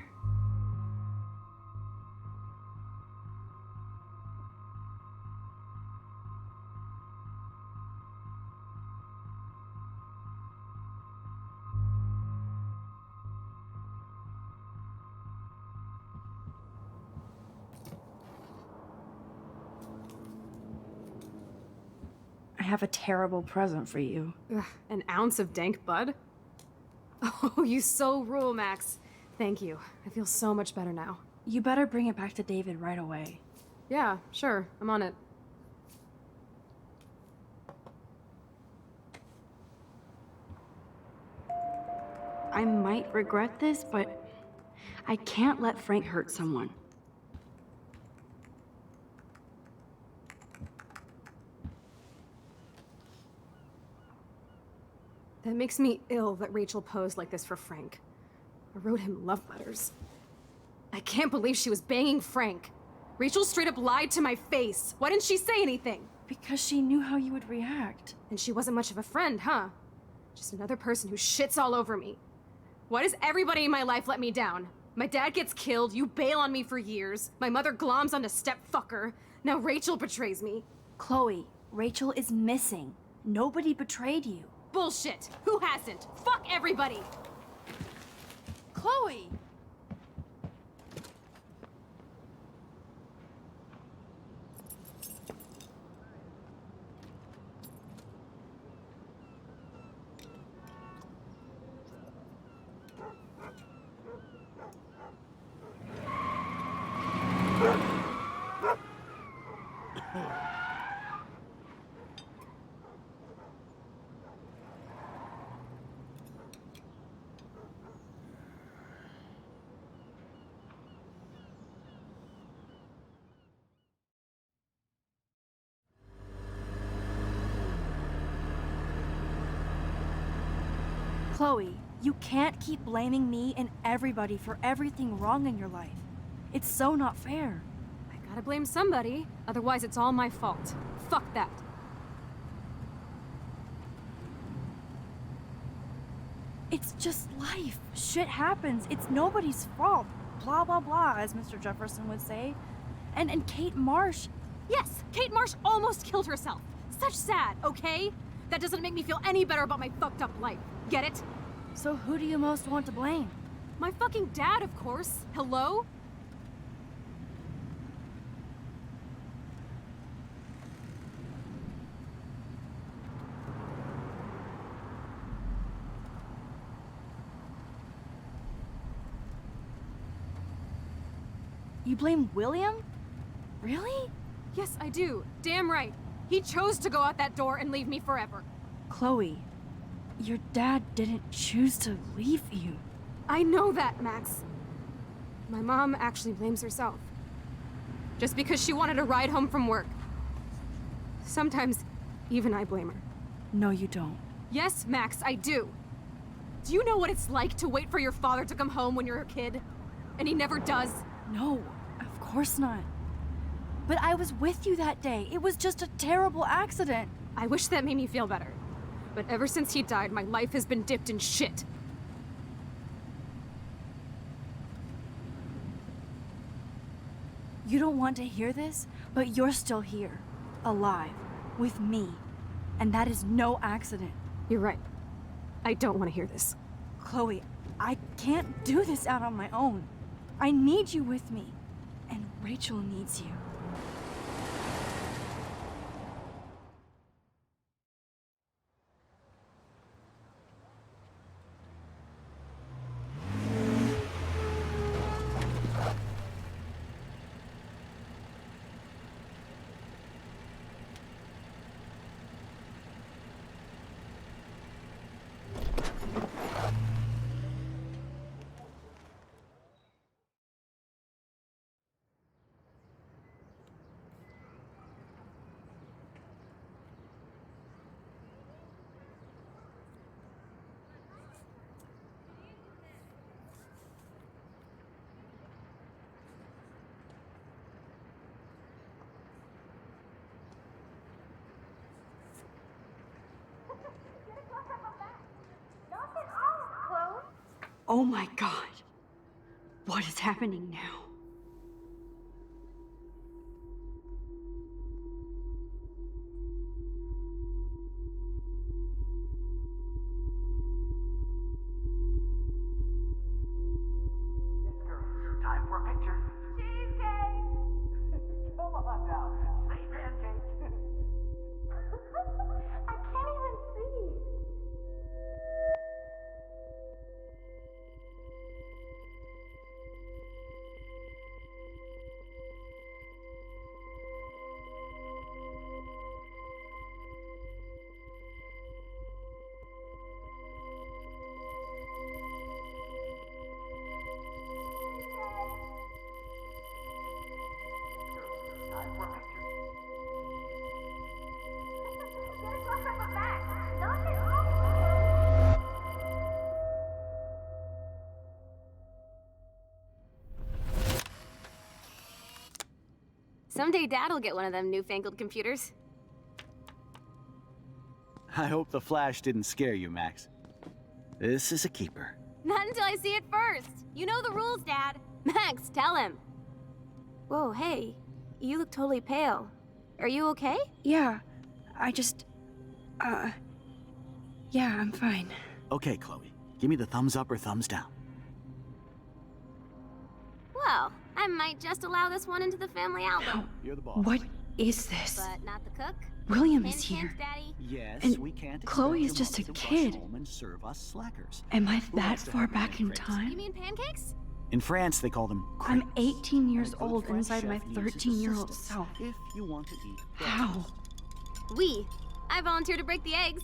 I have a terrible present for you. Ugh, an ounce of dank bud? Oh, you so rule, Max. Thank you. I feel so much better now. You better bring it back to David right away. Yeah, sure. I'm on it. I might regret this, but I can't let Frank hurt someone. That makes me ill that Rachel posed like this for Frank. I wrote him love letters. I can't believe she was banging Frank. Rachel straight up lied to my face. Why didn't she say anything? Because she knew how you would react. And she wasn't much of a friend, huh? Just another person who shits all over me. Why does everybody in my life let me down? My dad gets killed, you bail on me for years, my mother gloms onto step-fucker, now Rachel betrays me. Chloe, Rachel is missing. Nobody betrayed you. Bullshit! Who hasn't? Fuck everybody! Chloe! Chloe, you can't keep blaming me and everybody for everything wrong in your life. It's so not fair. I gotta blame somebody, otherwise it's all my fault. Fuck that. It's just life. Shit happens. It's nobody's fault. Blah, blah, blah, as Mr. Jefferson would say. And Kate Marsh. Yes, Kate Marsh almost killed herself. Such sad, okay? That doesn't make me feel any better about my fucked up life. Get it? So who do you most want to blame? My fucking dad, of course. Hello? You blame William? Really? Yes, I do. Damn right. He chose to go out that door and leave me forever. Chloe, your dad didn't choose to leave you. I know that, Max. My mom actually blames herself. Just because she wanted a ride home from work. Sometimes, even I blame her. No, you don't. Yes, Max, I do. Do you know what it's like to wait for your father to come home when you're a kid? And he never does? No, of course not. But I was with you that day. It was just a terrible accident. I wish that made me feel better. But ever since he died, my life has been dipped in shit. You don't want to hear this, but you're still here, alive, with me. And that is no accident. You're right. I don't want to hear this. Chloe, I can't do this out on my own. I need you with me. And Rachel needs you. Oh my god. What is happening now? Time for a picture. Cheesecake! Come on now. Say pancake. I can't even see. Time for a picture. Get a close up of Max. Don't get off. Someday Dad'll get one of them newfangled computers. I hope the flash didn't scare you, Max. This is a keeper. Not until I see it first. You know the rules, Dad. Max, tell him. Whoa, hey. You look totally pale. Are you okay? Yeah, I just... Yeah, I'm fine. Okay, Chloe. Give me the thumbs up or thumbs down. Well, I might just allow this one into the family album. You're the boss. What is this? But not the cook. William Hint, is here. hint, Daddy. Yes, And we can't Chloe expect is your just a mother to kid. rush home and serve us slackers. Am I Who that wants to far have back in crepes? time? You mean pancakes? In France, they call them I'm crepes. 18 years And a good old French inside my chef uses 13-year-old assistance self. If you want to eat How? We. I volunteer to break the eggs.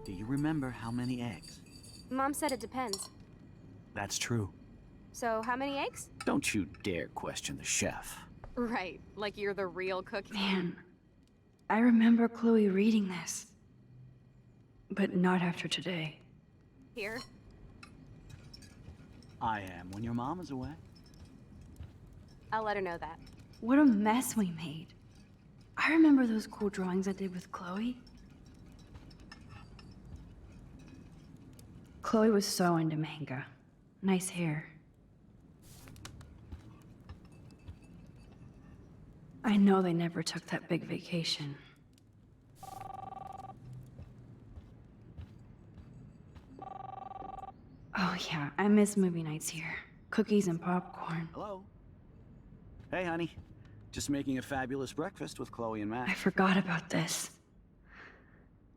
Do you remember how many eggs? Mom said it depends. That's true. So, how many eggs? Don't you dare question the chef. Right, like you're the real cook. Man, I remember Chloe reading this. But not after today. Here. I am when your mom is away. I'll let her know that. What a mess we made. I remember those cool drawings I did with Chloe. Chloe was so into manga. Nice hair. I know they never took that big vacation. Oh, yeah, I miss movie nights here. Cookies and popcorn. Hello? Hey, honey. Just making a fabulous breakfast with Chloe and Max. I forgot about this.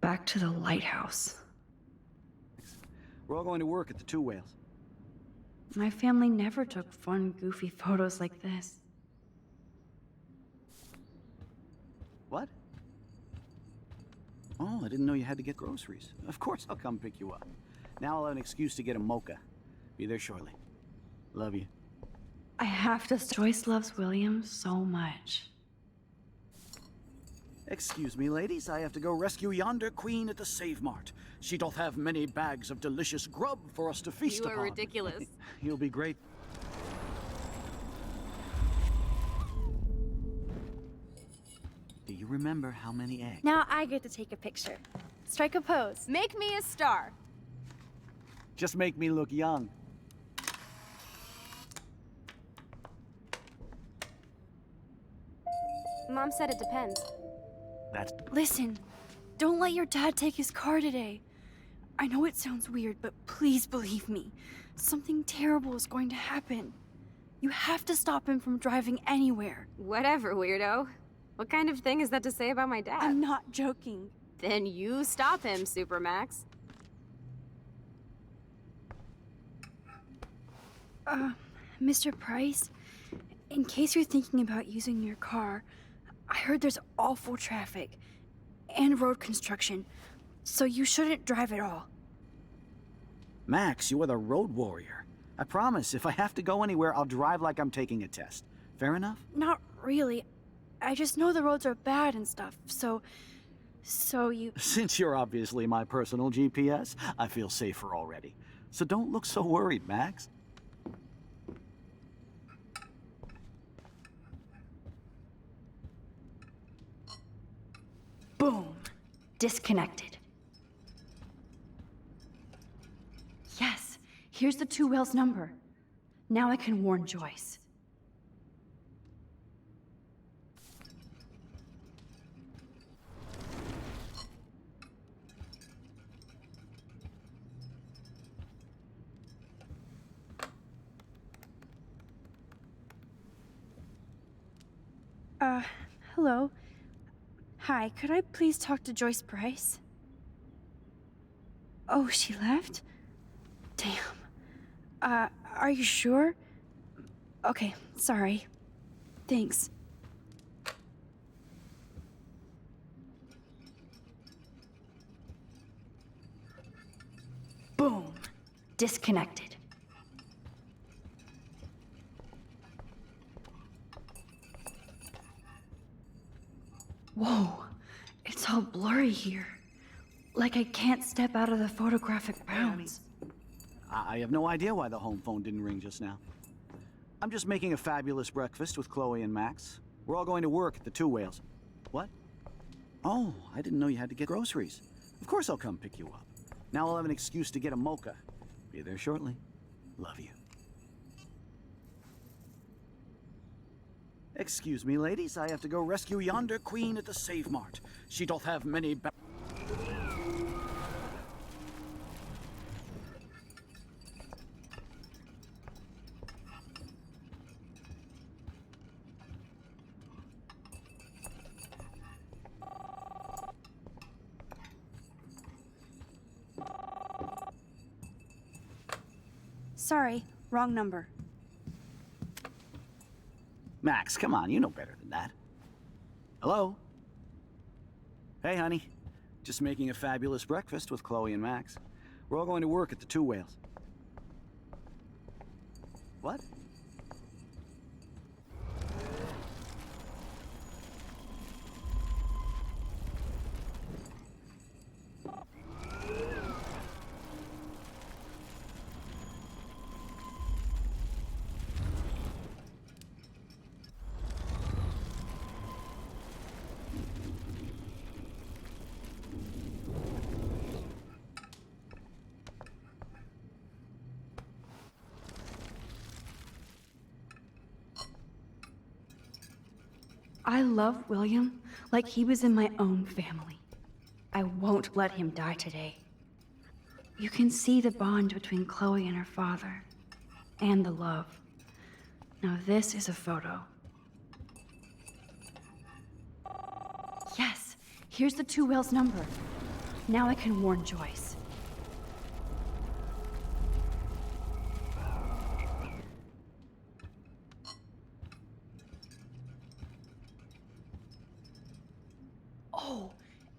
Back to the lighthouse. We're all going to work at the Two Whales. My family never took fun, goofy photos like this. What? Oh, I didn't know you had to get groceries. Of course I'll come pick you up. Now I'll have an excuse to get a mocha. Be there shortly. Love you. I have to. Joyce loves William so much. Excuse me, ladies. I have to go rescue yonder queen at the Save Mart. She doth have many bags of delicious grub for us to feast You upon. are ridiculous. You'll be great. Do you remember how many eggs? Now I get to take a picture. Strike a pose. Make me a star. Just make me look young. Mom said it depends. That's... Listen, don't let your dad take his car today. I know it sounds weird, but please believe me. Something terrible is going to happen. You have to stop him from driving anywhere. Whatever, weirdo. What kind of thing is that to say about my dad? I'm not joking. Then you stop him, Supermax. Mr. Price, in case you're thinking about using your car, I heard there's awful traffic and road construction, so you shouldn't drive at all. Max, you are the road warrior. I promise, if I have to go anywhere, I'll drive like I'm taking a test. Fair enough? Not really. I just know the roads are bad and stuff, so you... Since you're obviously my personal GPS, I feel safer already. So don't look so worried, Max. Boom. Disconnected. Yes, here's the Two Whales number. Now I can warn Joyce. Hello. Hi, could I please talk to Joyce Price? Oh, she left? Damn. Are you sure? Okay, sorry. Thanks. Boom. Disconnected. Whoa, it's all blurry here. Like I can't step out of the photographic bounds. I have no idea why the home phone didn't ring just now. I'm just making a fabulous breakfast with Chloe and Max. We're all going to work at the Two Whales. What? Oh, I didn't know you had to get groceries. Of course I'll come pick you up. Now I'll have an excuse to get a mocha. Be there shortly. Love you. Excuse me, ladies. I have to go rescue yonder queen at the Save Mart. She doth have many Sorry, wrong number. Max, come on, you know better than that. Hello? Hey, honey. Just making a fabulous breakfast with Chloe and Max. We're all going to work at the Two Whales. What? I love William like he was in my own family. I won't let him die today. You can see the bond between Chloe and her father, and the love. Now this is a photo. Yes, here's the two whales number. Now I can warn Joyce. Oh,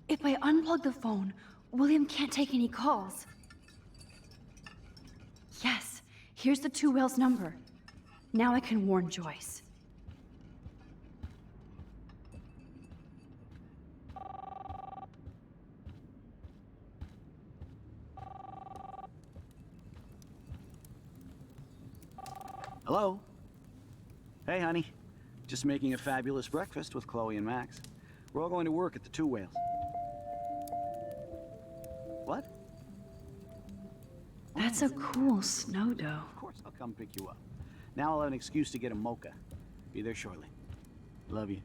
if I unplug the phone, William can't take any calls. Yes, here's the two whales number. Now I can warn Joyce. Hello? Hey, honey. Just making a fabulous breakfast with Chloe and Max. We're all going to work at the Two Whales. What? That's a cool snow dough. Of course, I'll come pick you up. Now I'll have an excuse to get a mocha. Be there shortly. Love you.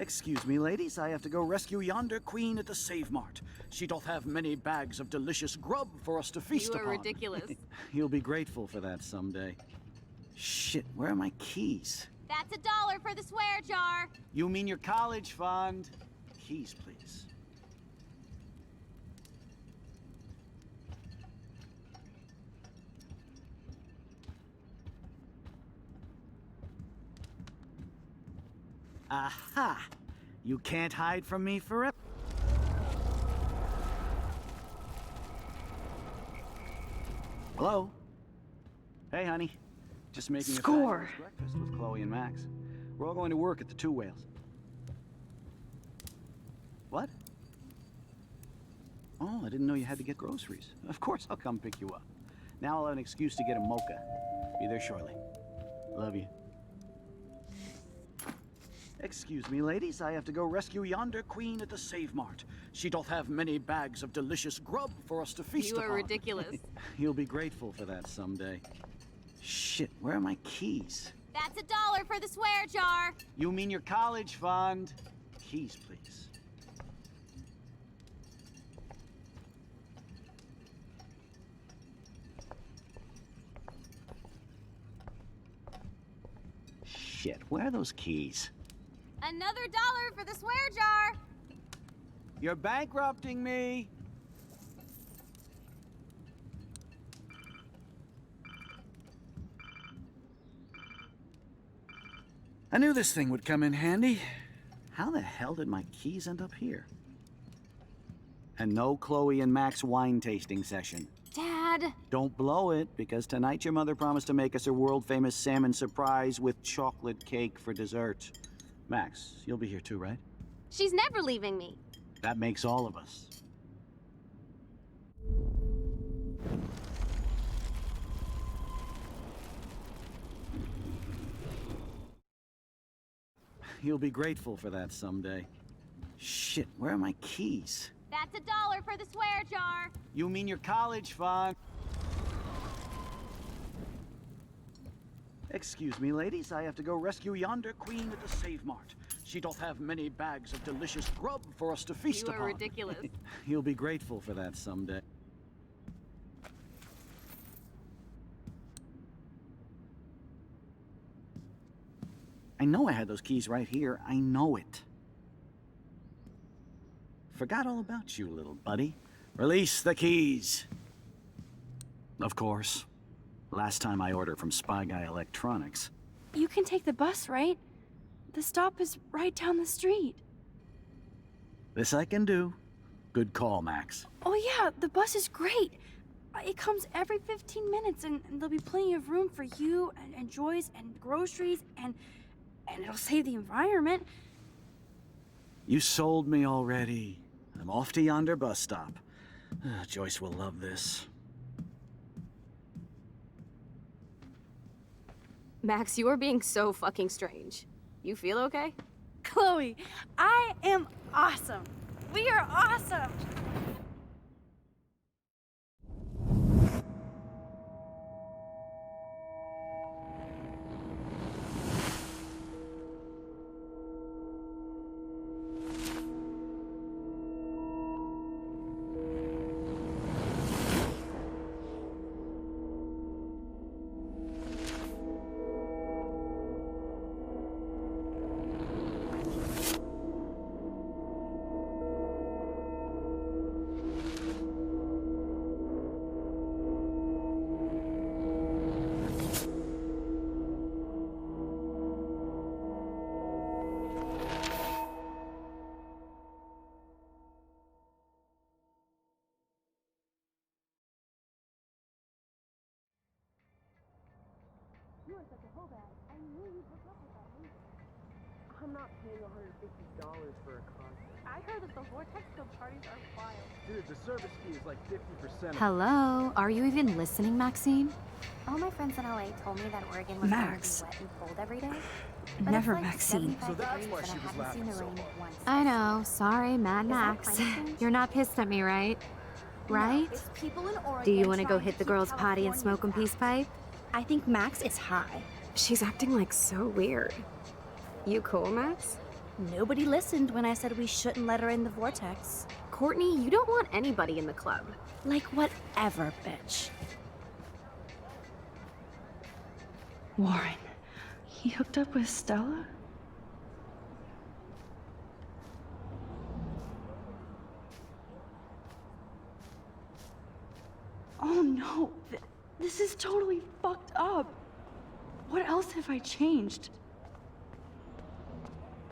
Excuse me, ladies. I have to go rescue yonder queen at the Save Mart. She doth have many bags of delicious grub for us to feast upon. You are ridiculous. You'll be grateful for that someday. Shit, where are my keys? That's $1 for the swear jar. You mean your college fund? Keys, please. Aha! You can't hide from me forever. Hello? Hey, honey. Just making Score. a fabulous breakfast with Chloe and Max. We're all going to work at the Two Whales. What? Oh, I didn't know you had to get groceries. Of course, I'll come pick you up. Now I'll have an excuse to get a mocha. Be there shortly. Love you. Excuse me, ladies. I have to go rescue yonder queen at the Save Mart. She doth have many bags of delicious grub for us to feast upon. You are ridiculous. You'll be grateful for that someday. Shit, where are my keys? That's $1 for the swear jar. You mean your college fund? Keys, please. Shit, where are those keys? Another $1 for the swear jar. You're bankrupting me! I knew this thing would come in handy. How the hell did my keys end up here? And no Chloe and Max wine tasting session. Dad! Don't blow it, because tonight your mother promised to make us a world-famous salmon surprise with chocolate cake for dessert. Max, you'll be here too, right? She's never leaving me. That makes all of us. You'll be grateful for that someday. Shit, where are my keys? That's $1 for the swear jar. You mean your college fund? Excuse me, ladies. I have to go rescue yonder queen at the Save Mart. She doth have many bags of delicious grub for us to feast You upon. are ridiculous. You'll be grateful for that someday. I know I had those keys right here. I know it. Forgot all about you, little buddy. Release the keys. Of course. Last time I ordered from Spy Guy Electronics. You can take the bus, right? The stop is right down the street. This I can do. Good call, Max. Oh yeah, the bus is great. It comes every 15 minutes and there'll be plenty of room for you and Joyce and groceries and it'll save the environment. You sold me already. I'm off to yonder bus stop. Joyce will love this. Max, you are being so fucking strange. You feel okay? Chloe, I am awesome. We are awesome. not paying $150 for a concert. I heard that the Vortex Club parties are wild. Dude, the service fee is like 50%. Hello? Are you even listening, Maxine? All my friends in LA told me that Oregon was Max. going to be wet and cold every day. Never it's like Maxine. 75 So that's degrees why and she I was haven't laughing seen the so rain hard. once. I know. Sorry, Mad Is that Max. climate change? You're not pissed at me, right? Right? No, it's people in Oregon Do you want to go trying hit the keep girls' potty and smoke a Californians peace pipe? I think Max is high. She's acting like so weird. You cool, Max? Nobody listened when I said we shouldn't let her in the vortex. Courtney, you don't want anybody in the club. Like whatever, bitch. Warren, he hooked up with Stella? Oh no, this is totally fucked up. What else have I changed?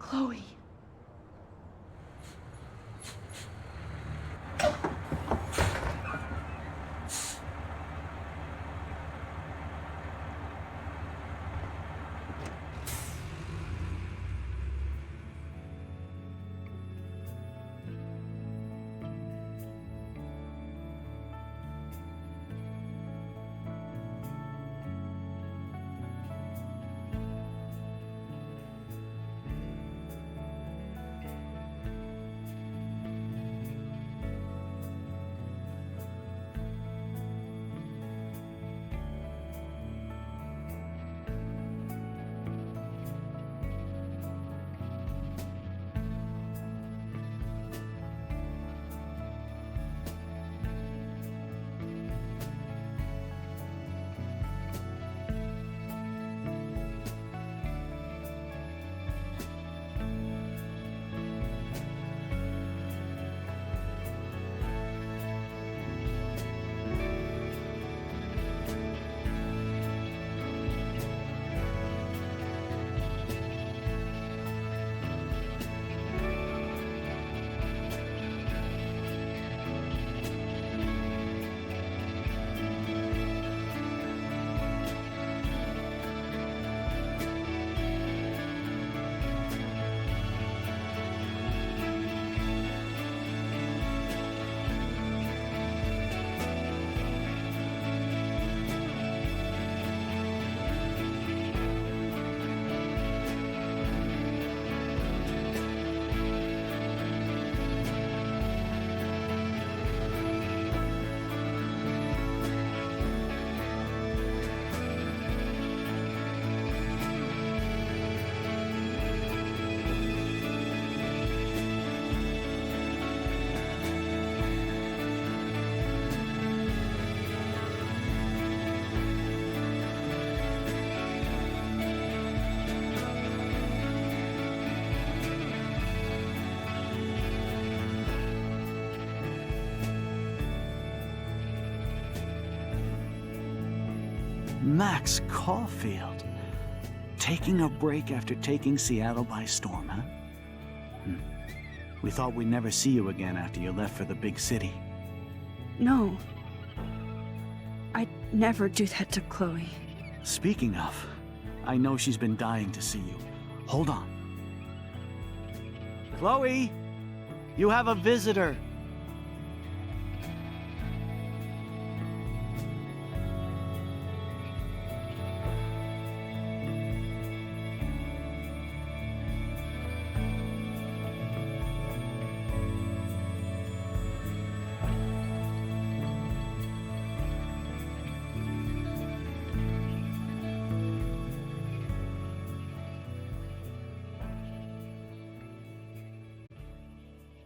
Chloe. Max Caulfield. Taking a break after taking Seattle by storm, huh? We thought we'd never see you again after you left for the big city. No. I'd never do that to Chloe. Speaking of, I know she's been dying to see you. Hold on. Chloe! You have a visitor.